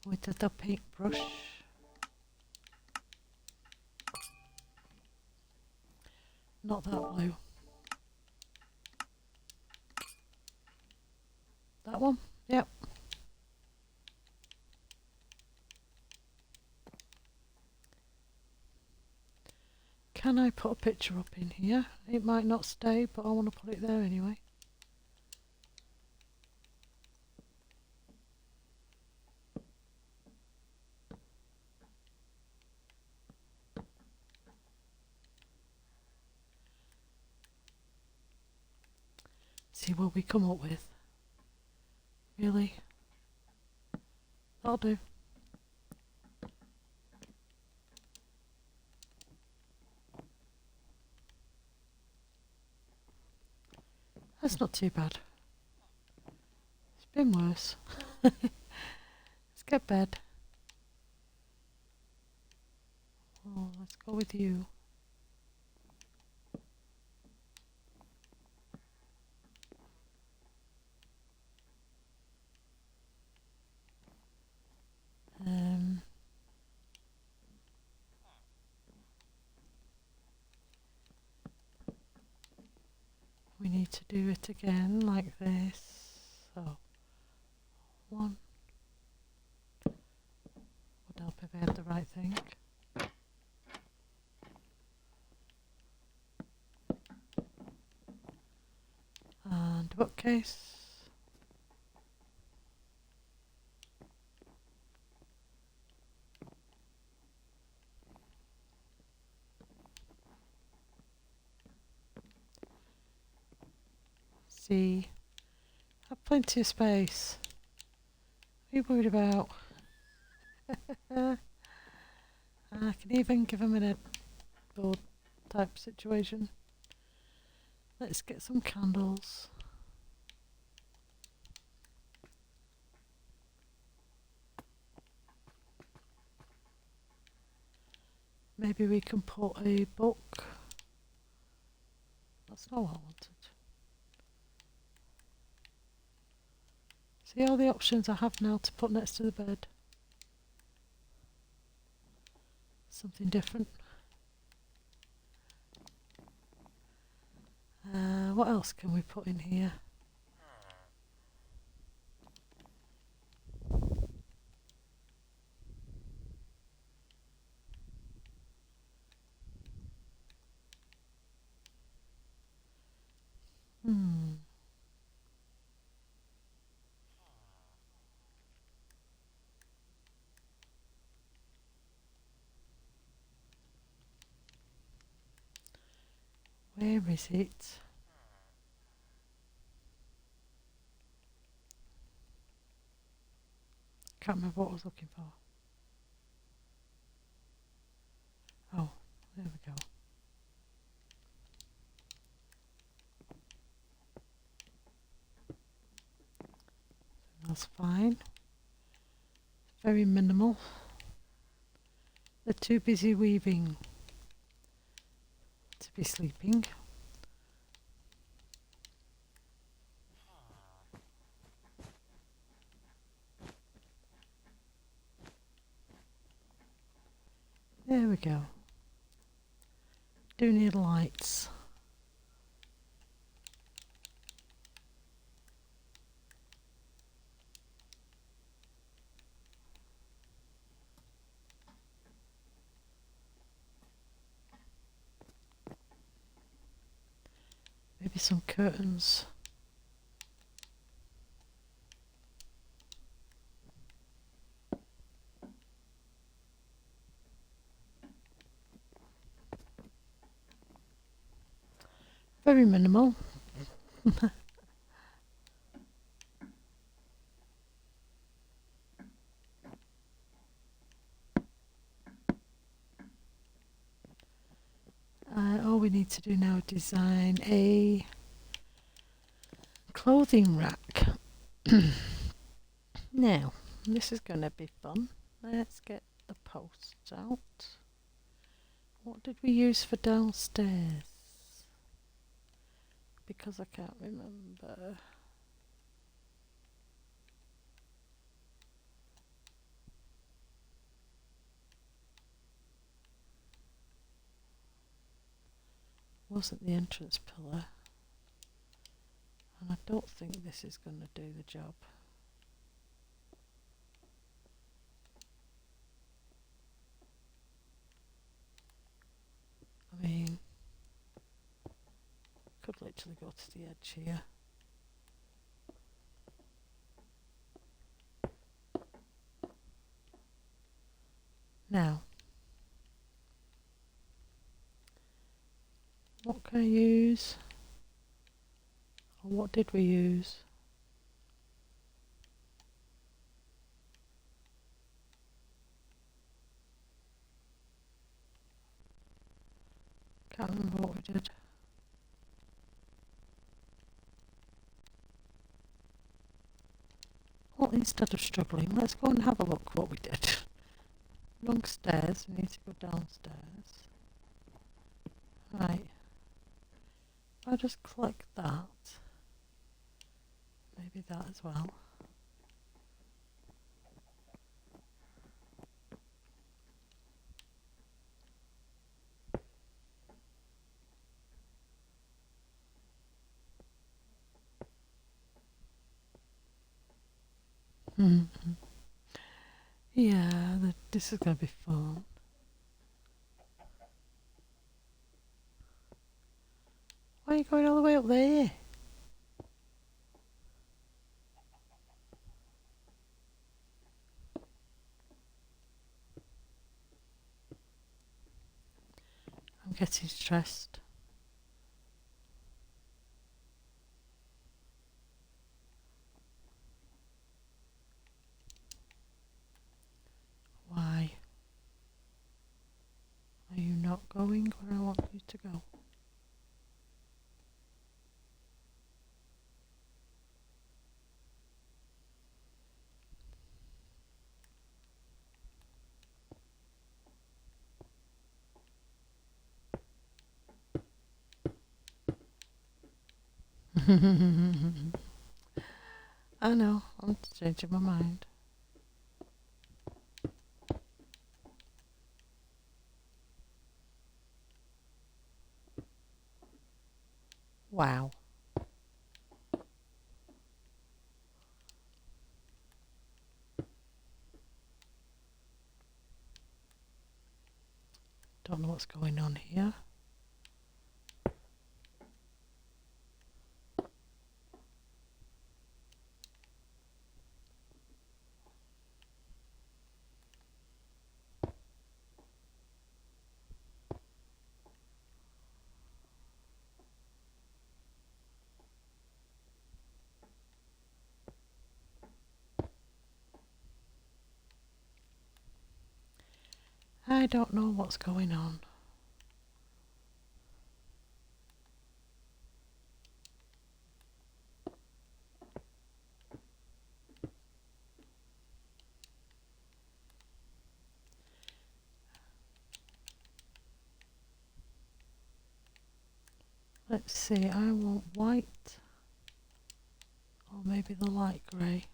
with the paintbrush. Not that blue. That one? Yep. Can I put a picture up in here? It might not stay, but I want to put it there anyway. See what we come up with. Really? That'll do. That's not too bad. It's been worse. Let's get bed. Oh, let's go with you. We need to do it again like this. So, one. Would help if I had the right thing. And bookcase. See, have plenty of space. What are you worried about? I can even give them a headboard type situation. Let's get some candles. Maybe we can put a book. That's not what I wanted. See all the options I have now to put next to the bed. Something different. What else can we put in here? Where is it? Can't remember what I was looking for. Oh, there we go. That's fine. Very minimal. They're too busy weaving to be sleeping. There we go. Do need lights. Maybe some curtains. Very minimal. All we need to do now is design a clothing rack. Now, this is going to be fun. Let's get the posts out. What did we use for downstairs? Because I can't remember. Wasn't the entrance pillar, and I don't think this is going to do the job. I mean, could literally go to the edge here. Now, what can I use? Or what did we use? Can't remember what we did. Well, instead of struggling, let's go and have a look what we did. Wrong stairs, we need to go downstairs. Right. I'll just click that. Maybe that as well. Mm. Yeah, this is going to be fun. Why are you going all the way up there? I'm getting stressed. Why are you not going where I want you to go? I know, I'm changing my mind. Wow. Don't know what's going on here. I don't know what's going on. Let's see, I want white or maybe the light grey.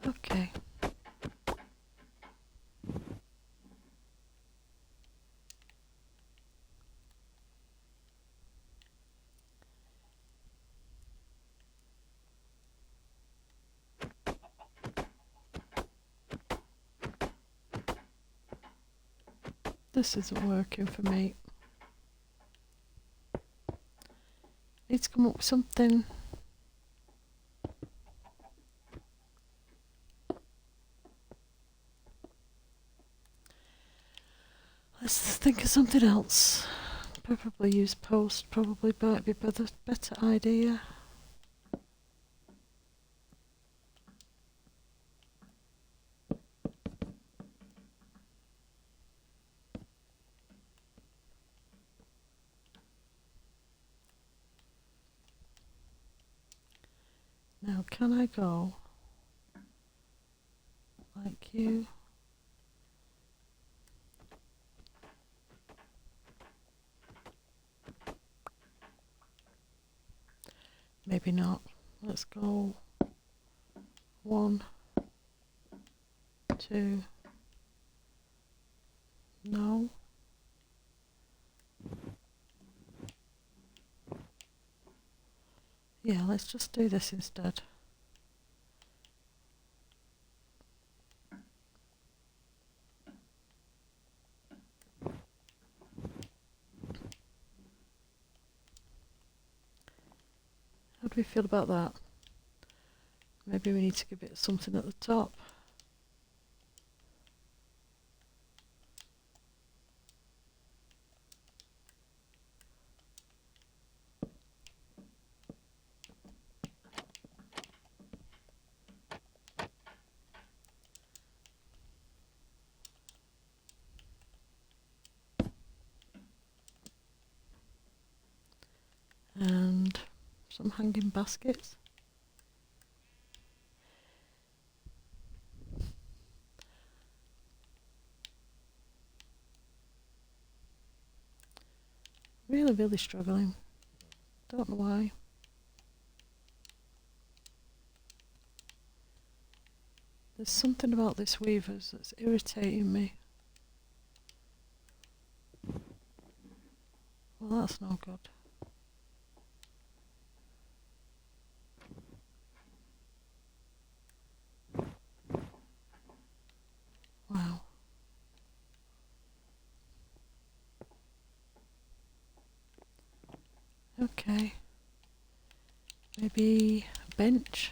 Okay. This isn't working for me. Need to come up with something. Let's think of something else. Probably use post, probably might be a better idea. Now, can I go like you? Maybe not. Let's go 1, 2. No. Yeah, let's just do this instead. How do we feel about that? Maybe we need to give it something at the top. And some hanging baskets. Really, really struggling. Don't know why. There's something about this weavers that's irritating me. Well, that's no good. Wow. Okay. Maybe a bench.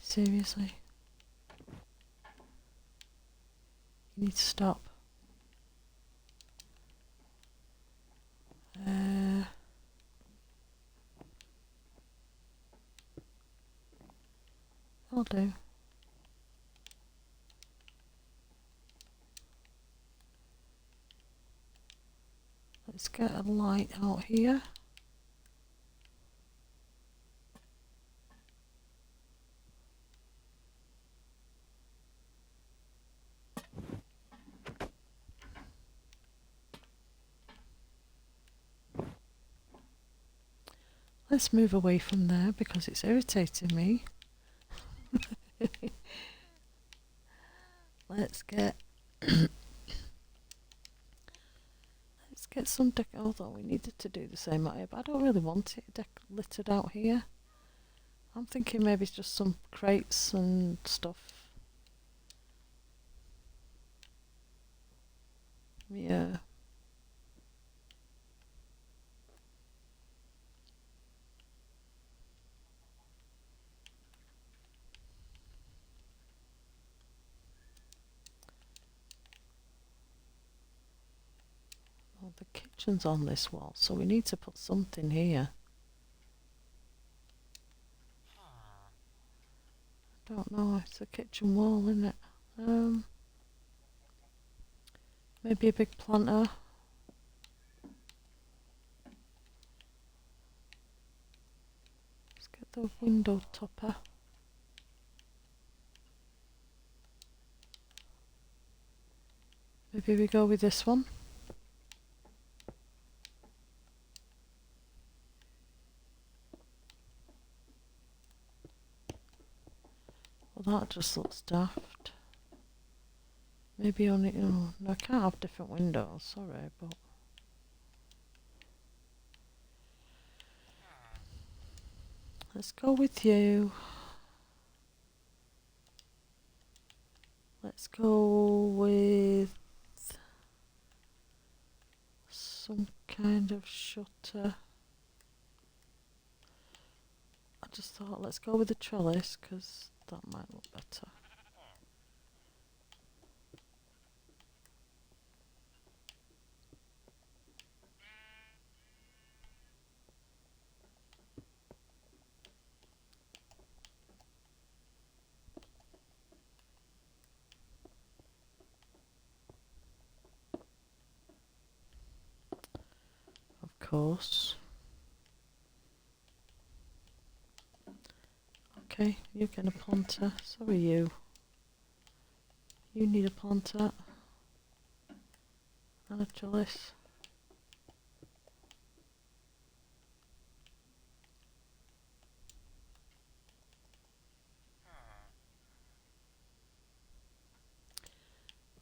Seriously. You need to stop. I'll do. Let's get a light out here. Let's move away from there because it's irritating me. Let's get some deck. Although we needed to do the same out here, but I don't really want it littered out here. I'm thinking maybe it's just some crates and stuff. Yeah. Well, the kitchen's on this wall, so we need to put something here. I don't know, it's a kitchen wall, isn't it? Maybe a big planter. Let's get the window topper. Maybe we go with this one. Well, that just looks daft. Maybe only, no, I can't have different windows, sorry, but... Let's go with you. Let's go with some kind of shutter. I just thought, let's go with the trellis, because that might look better. Of course. Okay, you're getting a planter. So are you. You need a planter. And a trellis.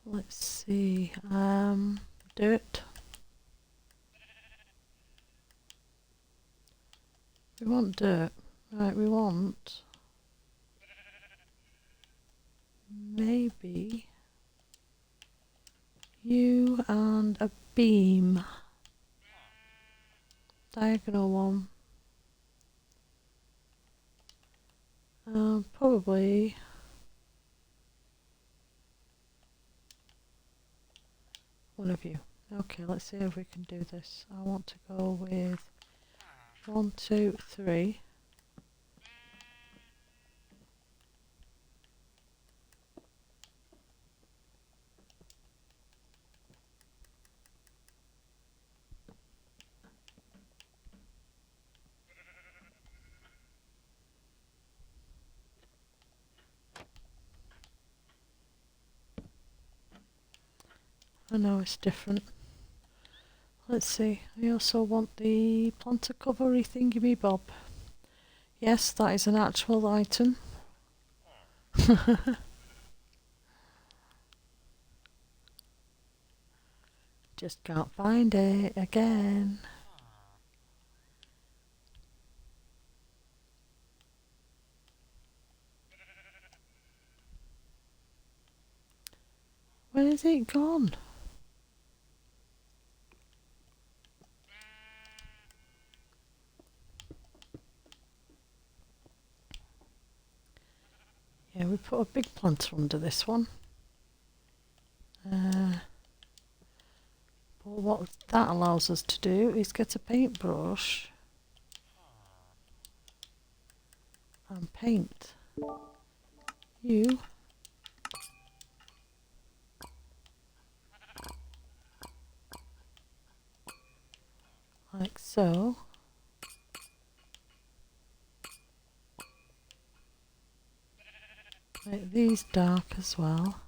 Let's see. Dirt. We want dirt. Right, we want... Maybe... You and a beam. Diagonal one. Probably... One of you. Okay, let's see if we can do this. I want to go with 1, 2, 3. I know it's different. Let's see, I also want the planter covery thingy bob. Yes, that is an actual item. Just can't find it again. Where is it gone? Yeah, we put a big planter under this one. But what that allows us to do is get a paintbrush and paint you like so. Make these dark as well.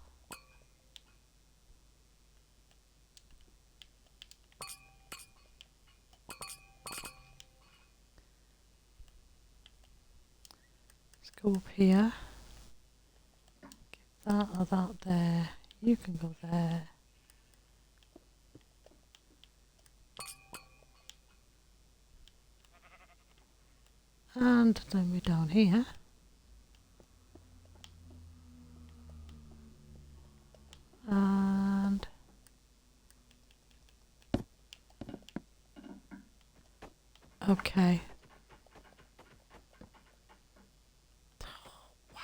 Let's go up here. Give that or that there. You can go there. And then we're down here. And okay. Wow.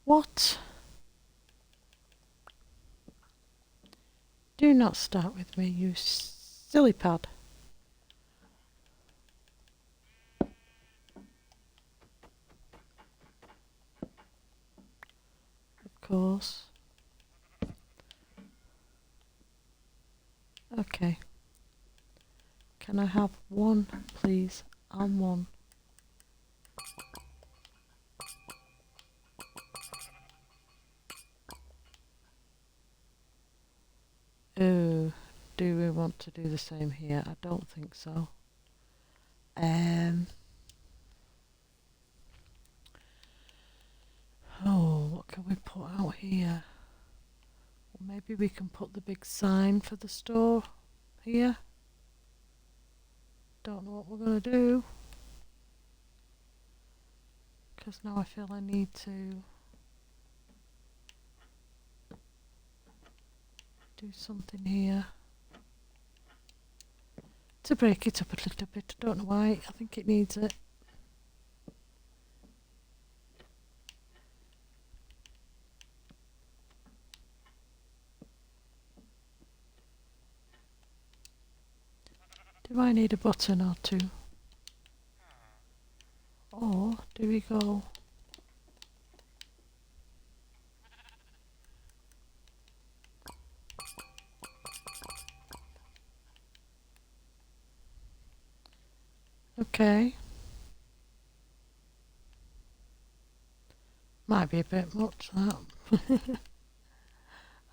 What? Do not start with me, you silly pad. Of course. Okay. Can I have one, please? And one. Oh, do we want to do the same here? I don't think so. Oh, what can we put out here? Well, maybe we can put the big sign for the store here. Don't know what we're going to do. Because now I feel I need to do something here to break it up a little bit. I don't know why. I think it needs it. Do I need a button or two? Or do we go... Okay. Might be a bit much, that.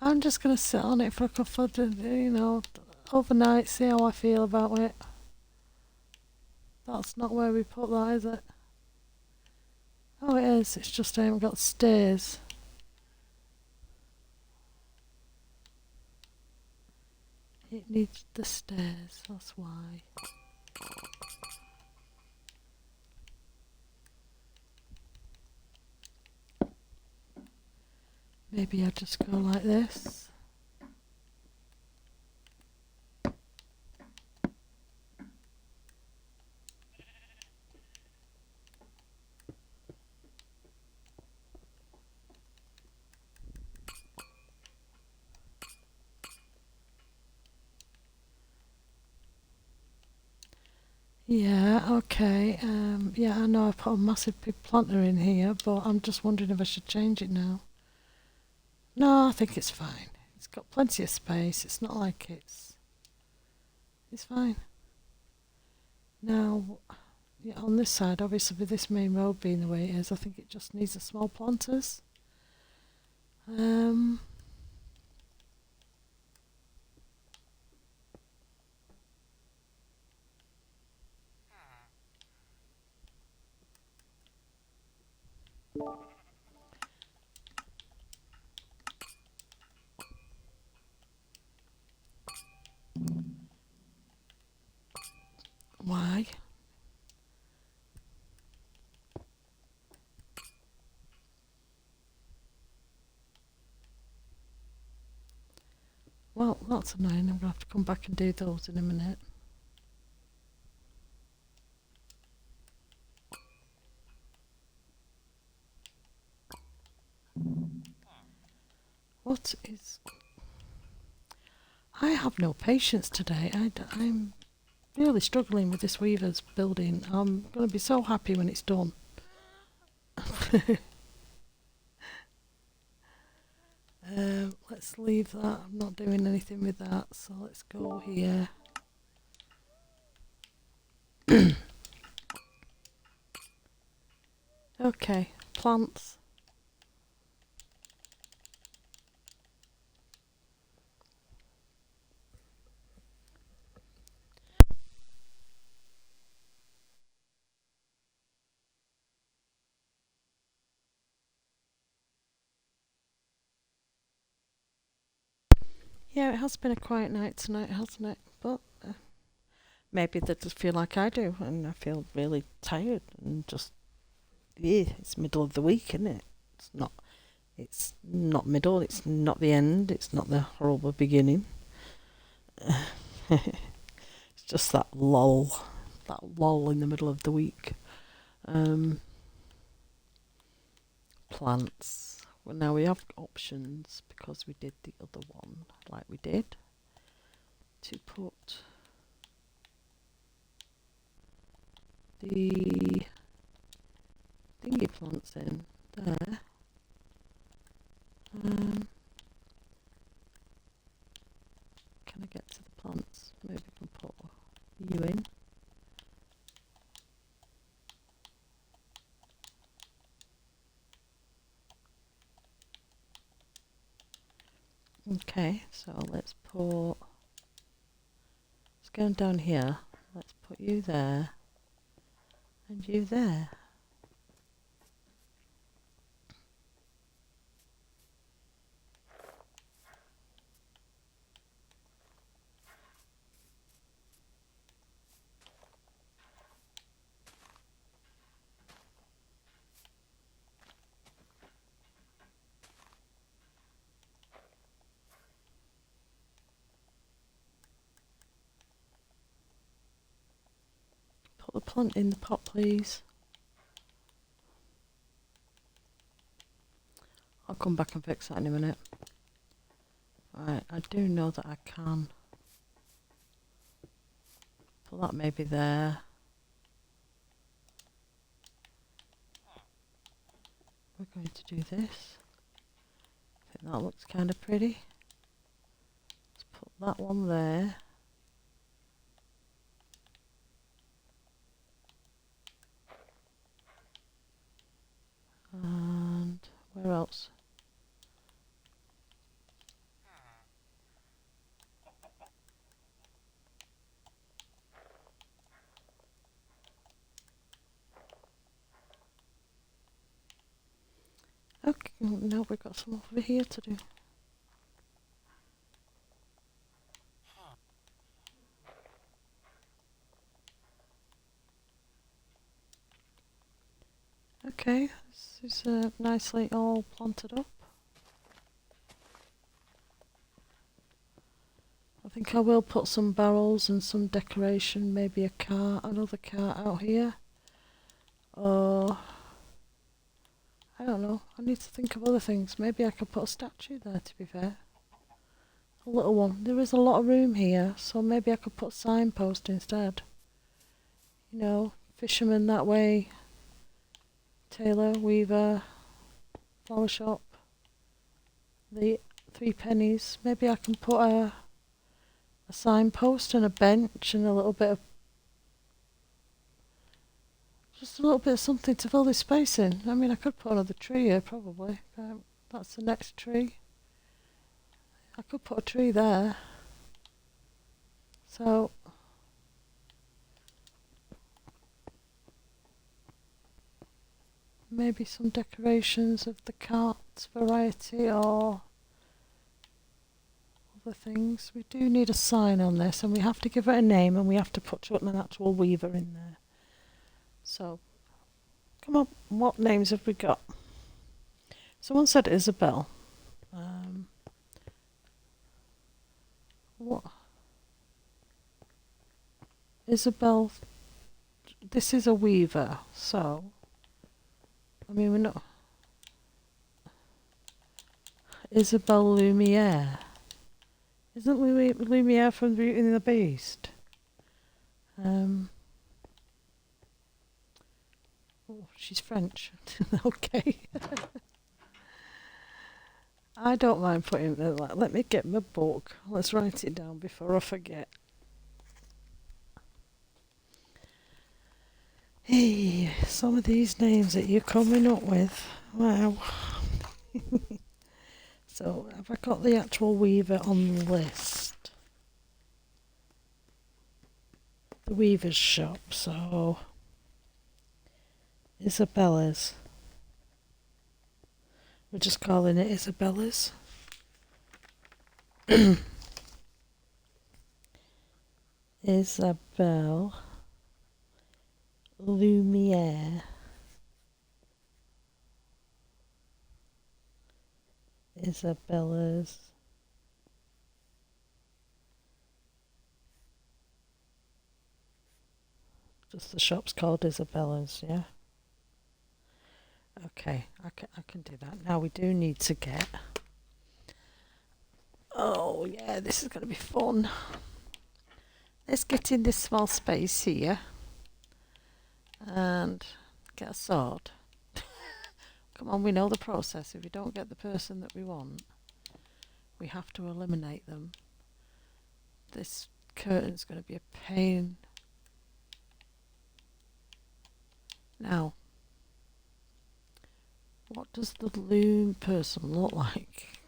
I'm just going to sit on it for a couple of, overnight, see how I feel about it. That's not where we put that, is it? Oh, it is. It's just I haven't got stairs. It needs the stairs, that's why. Maybe I just go like this. Yeah, okay. Yeah, I know I put a massive big planter in here, but I'm just wondering if I should change it now. No, I think it's fine. It's got plenty of space. It's not like it's fine. Now, yeah, on this side, obviously with this main road being the way it is, I think it just needs a small planters. Well, that's annoying. I'm going to have to come back and do those in a minute. What is... I have no patience today. I'm really struggling with this weaver's building. I'm going to be so happy when it's done. Let's leave that. I'm not doing anything with that. So let's go here. Okay, plants. Yeah, it has been a quiet night tonight, hasn't it? But maybe they just feel like I do, and I feel really tired and just, yeah, it's middle of the week, isn't it? It's not. It's not middle. It's not the end. It's not the horrible beginning. It's just that lull in the middle of the week. Plants. Well, now we have options because we did the other one like we did to put the thingy plants in there. Can I get to the plants? Maybe we can put you in. Okay, so let's go down here. Let's put you there and you there. Put the plant in the pot, please. I'll come back and fix that in a minute. Right, I do know that I can. Put that maybe there. We're going to do this. I think that looks kind of pretty. Let's put that one there. And where else? Okay, now we've got some over here to do. Okay, this is nicely all planted up. I think I will put some barrels and some decoration, maybe a car, another car out here. Or, I don't know, I need to think of other things. Maybe I could put a statue there, to be fair. A little one. There is a lot of room here, so maybe I could put a signpost instead. You know, fisherman that way, tailor, weaver, flower shop, the 3 pennies. Maybe I can put a signpost and a bench and a little bit of, just a little bit of something to fill this space in. I mean, I could put another tree here probably. That's the next tree. I could put a tree there. So maybe some decorations of the carts variety or other things. We do need a sign on this, and we have to give it a name, and we have to put an actual weaver in there. So, come on, what names have we got? Someone said Isabelle. What? Isabelle, this is a weaver, so I mean we're not Isabelle Lumier. Isn't Lumiere from Beauty and the Beast? Oh, she's French. Okay. I don't mind putting the let me get my book. Let's write it down before I forget. Hey, some of these names that you're coming up with. Wow. So, have I got the actual weaver on the list? The weaver's shop, so Isabella's. We're just calling it Isabella's. Isabelle Lumiere. Isabella's. Just the shop's called Isabella's, yeah? Okay, I can do that. Now we do need to get... Oh yeah, this is going to be fun. Let's get in this small space here and get a sword. Come on, we know the process. If we don't get the person that we want, we have to eliminate them. This curtain's going to be a pain. Now, what does the loom person look like?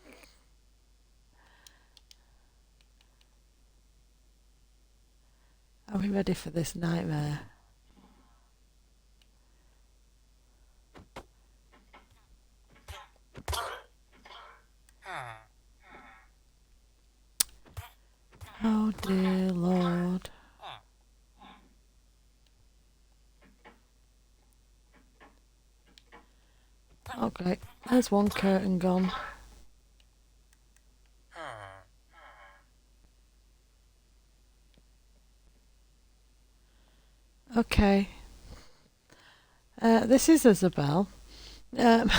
Are we ready for this nightmare? Oh dear Lord. Okay, there's one curtain gone. Okay. This is Isabelle. Well,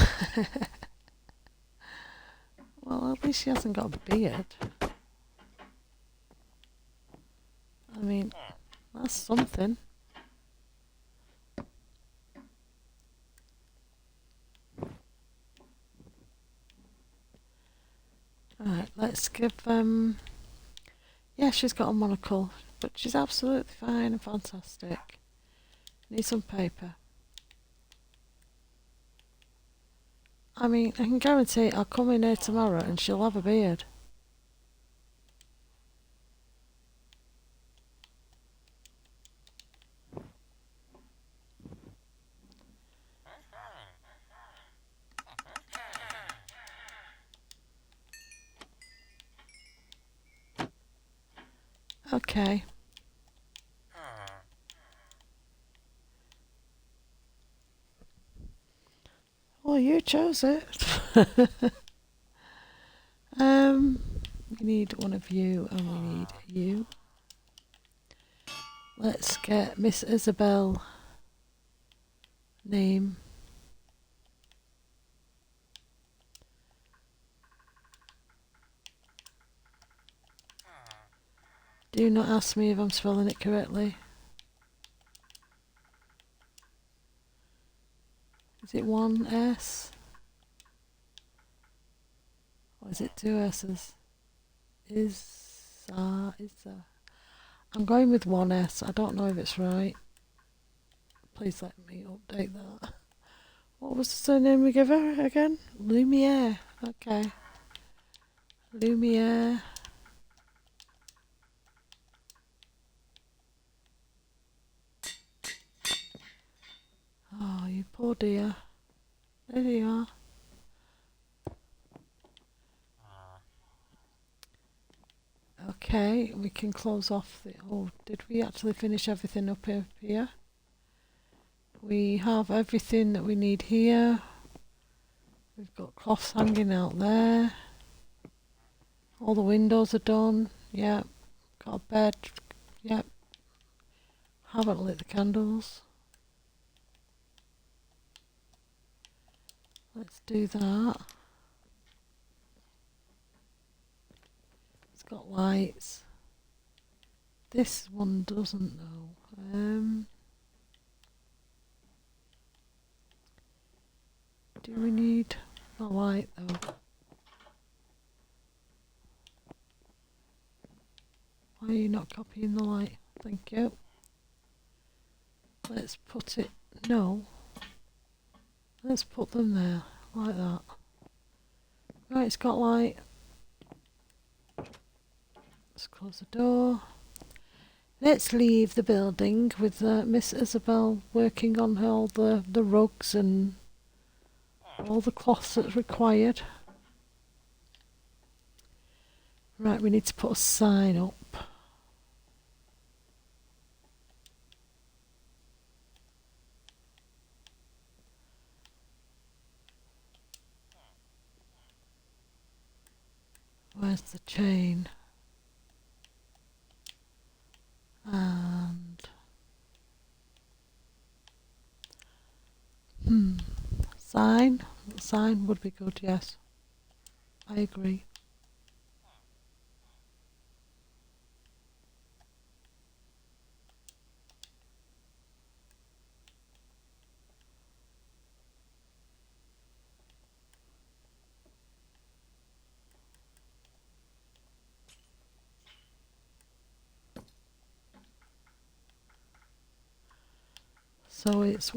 at least she hasn't got a beard. I mean, that's something. Right, let's give yeah, she's got a monocle, but she's absolutely fine and fantastic. Need some paper. I mean, I can guarantee I'll come in here tomorrow and she'll have a beard. Okay. Well, you chose it. We need one of you and we need you. Let's get Miss Isabelle name. Do not ask me if I'm spelling it correctly. Is it one S? Or is it two S's? I'm going with one S. I don't know if it's right. Please let me update that. What was the surname we gave her again? Lumiere. Okay. Lumiere. Oh, you poor dear. There you are. Okay, we can close off the... Oh, did we actually finish everything up here? We have everything that we need here. We've got cloths hanging out there. All the windows are done. Yeah. Got a bed. Yep. Haven't lit the candles. Let's do that. It's got lights. This one doesn't though. Do we need a light though? Why are you not copying the light? Thank you. Let's put it, no. Let's put them there, like that. Right, it's got light. Let's close the door. Let's leave the building with Miss Isabelle working on all the rugs and all the cloths that's required. Right, we need to put a sign up. Where's the chain? And sign. Sign would be good, yes. I agree. So it's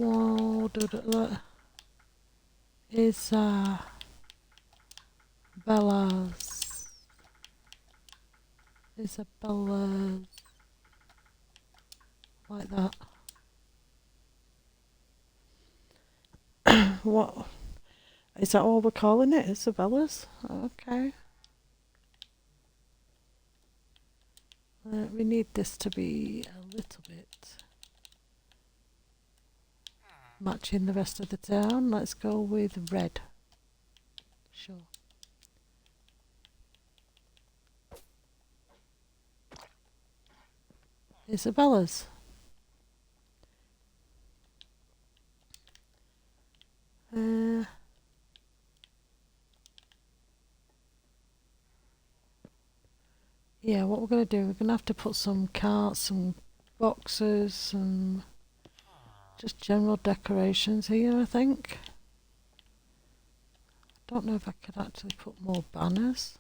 Isabella's, like that. What is that? All we're calling it? Isabella's? Okay. We need this to be a little bit matching the rest of the town. Let's go with red. Sure. Isabella's. Yeah, what we're going to do, we're going to have to put some carts, some boxes, some just general decorations here, I think. Don't know if I could actually put more banners.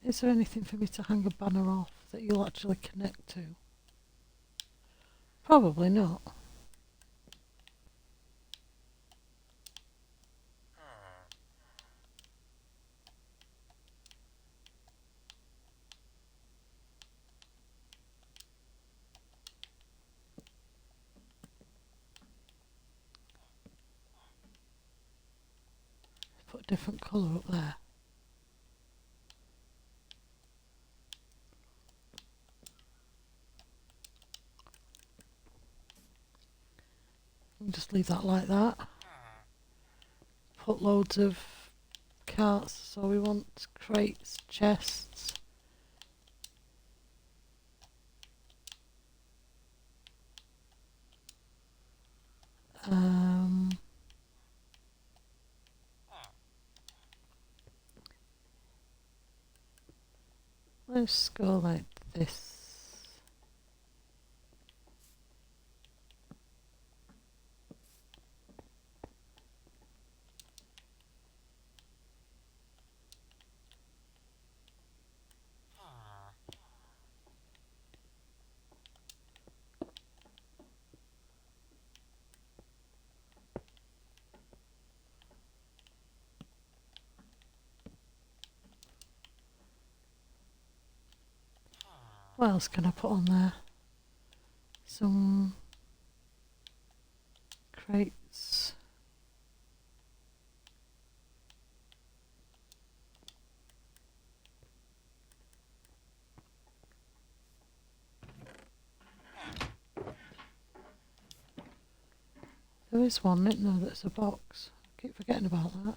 Is there anything for me to hang a banner off that you'll actually connect to? Probably not. Put a different colour up there. And just leave that like that. Put loads of carts, so we want crates, chests. Let's go like this. What else can I put on there? Some crates. There is one, isn't there, that's a box. I keep forgetting about that.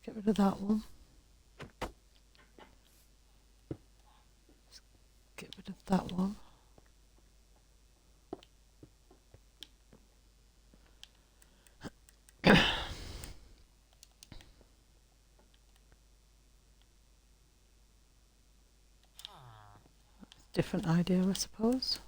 get rid of that one. Let's get rid of that one. Different idea, I suppose.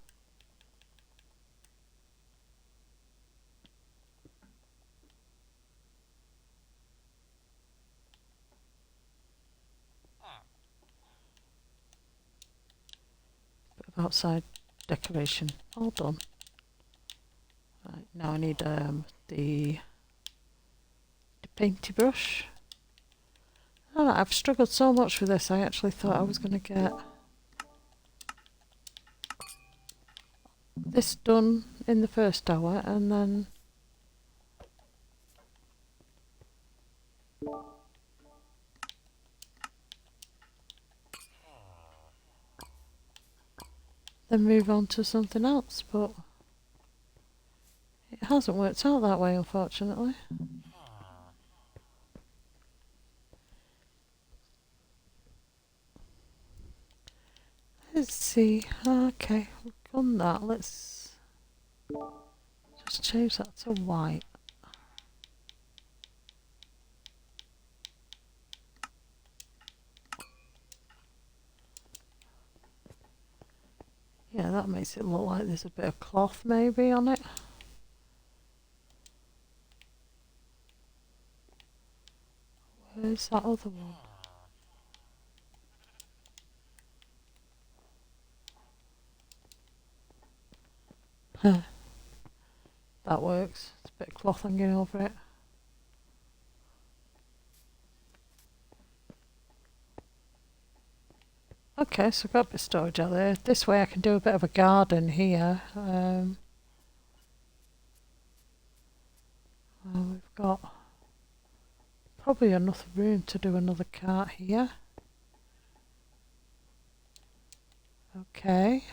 Bit of outside decoration, all done. Right, now I need the painty brush. I don't know, I've struggled so much with this, I actually thought I was going to get this done in the first hour and then move on to something else, but it hasn't worked out that way, unfortunately. Let's see. Okay, we've done that. Let's just change that to white. Yeah, that makes it look like there's a bit of cloth maybe on it. Where's that other one? That works. It's a bit of cloth hanging over it. Okay, so I've got a bit of storage out there. This way I can do a bit of a garden here. We've got probably enough room to do another cart here. Okay.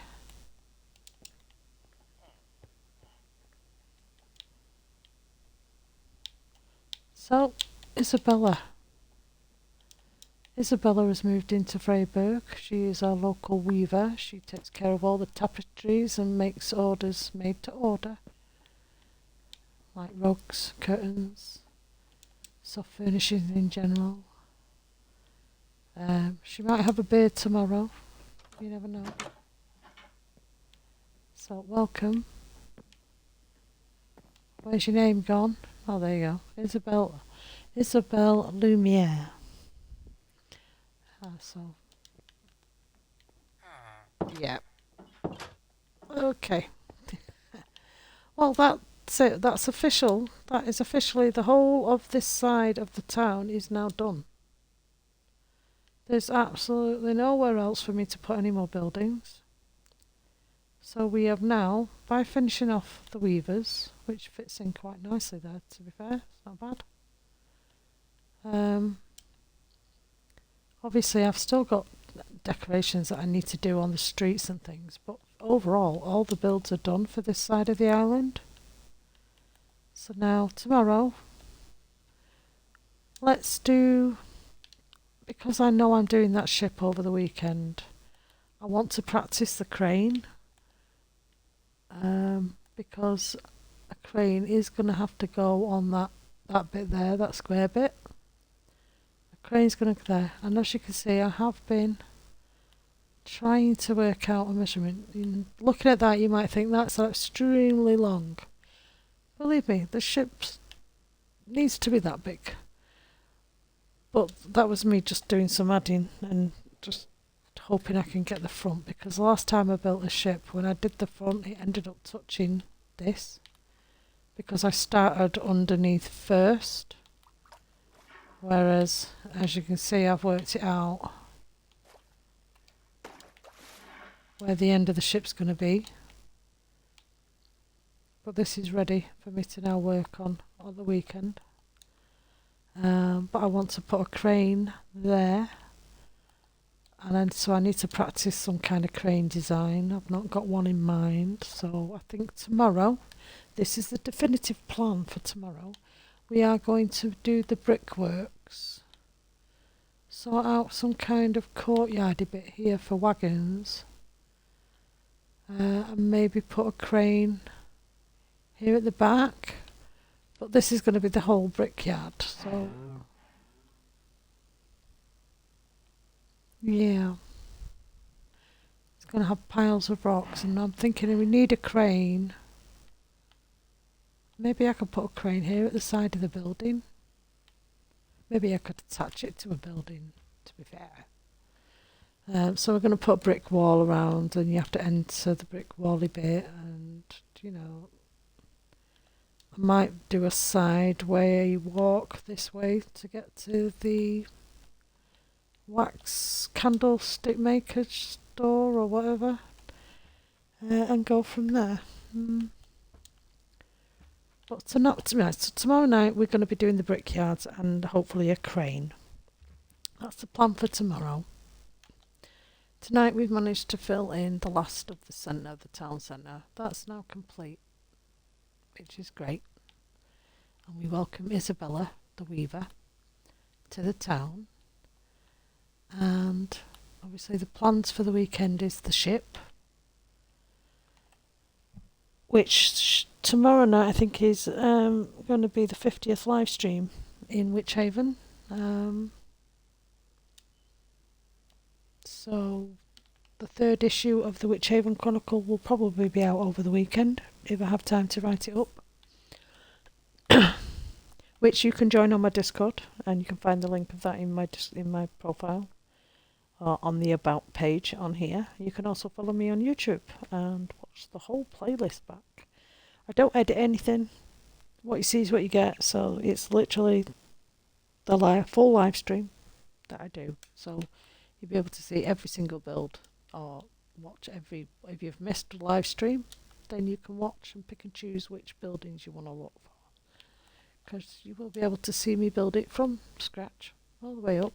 So, Isabella has moved into Freyburgh. She is our local weaver. She takes care of all the tapestries and makes orders made to order. Like rugs, curtains, soft furnishings in general. She might have a beard tomorrow. You never know. So, welcome. Where's your name gone? Oh, there you go. Isabelle Lumier. So, yeah. Okay. Well, that's it. That's official. That is officially the whole of this side of the town is now done. There's absolutely nowhere else for me to put any more buildings. So we have now, by finishing off the weavers, which fits in quite nicely there, to be fair, it's not bad. Obviously I've still got decorations that I need to do on the streets and things, but overall all the builds are done for this side of the island. So now tomorrow, let's do, because I know I'm doing that ship over the weekend, I want to practice the crane, because a crane is going to have to go on that bit there, that square bit. Crane's going to go there, and as you can see I have been trying to work out a measurement. Looking at that you might think that's extremely long. Believe me, the ship needs to be that big, but that was me just doing some adding and just hoping I can get the front, because the last time I built a ship, when I did the front it ended up touching this because I started underneath first. Whereas, as you can see, I've worked it out where the end of the ship's going to be. But this is ready for me to now work on the weekend. But I want to put a crane there. And then, so I need to practice some kind of crane design. I've not got one in mind. So I think tomorrow, this is the definitive plan for tomorrow. We are going to do the brickworks sort out some kind of courtyardy bit here for wagons, and maybe put a crane here at the back. But this is going to be the whole brickyard, so yeah. It's going to have piles of rocks, and I'm thinking we need a crane. Maybe I could put a crane here at the side of the building. Maybe I could attach it to a building, to be fair. So we're going to put a brick wall around, and you have to enter the brick wally bit, and you know, I might do a side way walk this way to get to the wax candlestick maker store or whatever, and go from there. But tomorrow night we're going to be doing the brickyards and hopefully a crane. That's the plan for tomorrow. Tonight we've managed to fill in the last of the centre, the town centre. That's now complete, which is great. And we welcome Isabella, the weaver, to the town. And obviously the plans for the weekend is the ship, which tomorrow night I think is going to be the 50th live stream in Witchhaven. So the third issue of the Witchhaven Chronicle will probably be out over the weekend if I have time to write it up. Which you can join on my Discord, and you can find the link of that in my profile or on the about page on here. You can also follow me on YouTube and watch the whole playlist back. I don't edit anything. What you see is what you get, so it's literally the full live stream that I do. So you'll be able to see every single build, or watch every. If you've missed a live stream, then you can watch and pick and choose which buildings you want to look for. Because you will be able to see me build it from scratch, all the way up.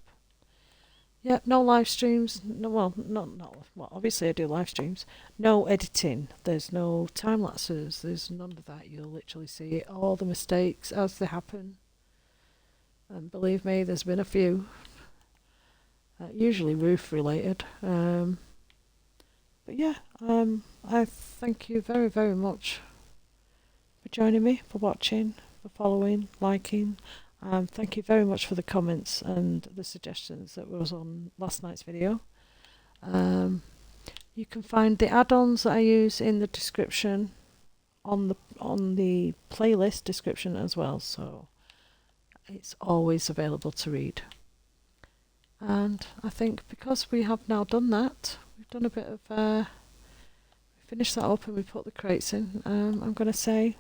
Yeah, no live streams. No, well, obviously I do live streams. No editing. There's no time lapses. There's none of that. You'll literally see all the mistakes as they happen. And believe me, there's been a few. Usually roof related. But yeah, I thank you very, very much for joining me, for watching, for following, liking. Thank you very much for the comments and the suggestions that was on last night's video. You can find the add-ons that I use in the description on the playlist description as well, so it's always available to read. And I think because we have now done that, we've done a bit of we finished that up and we put the crates in. I'm going to say,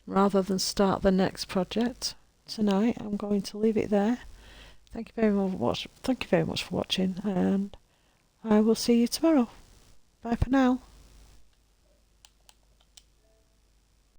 rather than start the next project tonight, I'm going to leave it there. Thank you very much for watching, and I will see you tomorrow. Bye for now.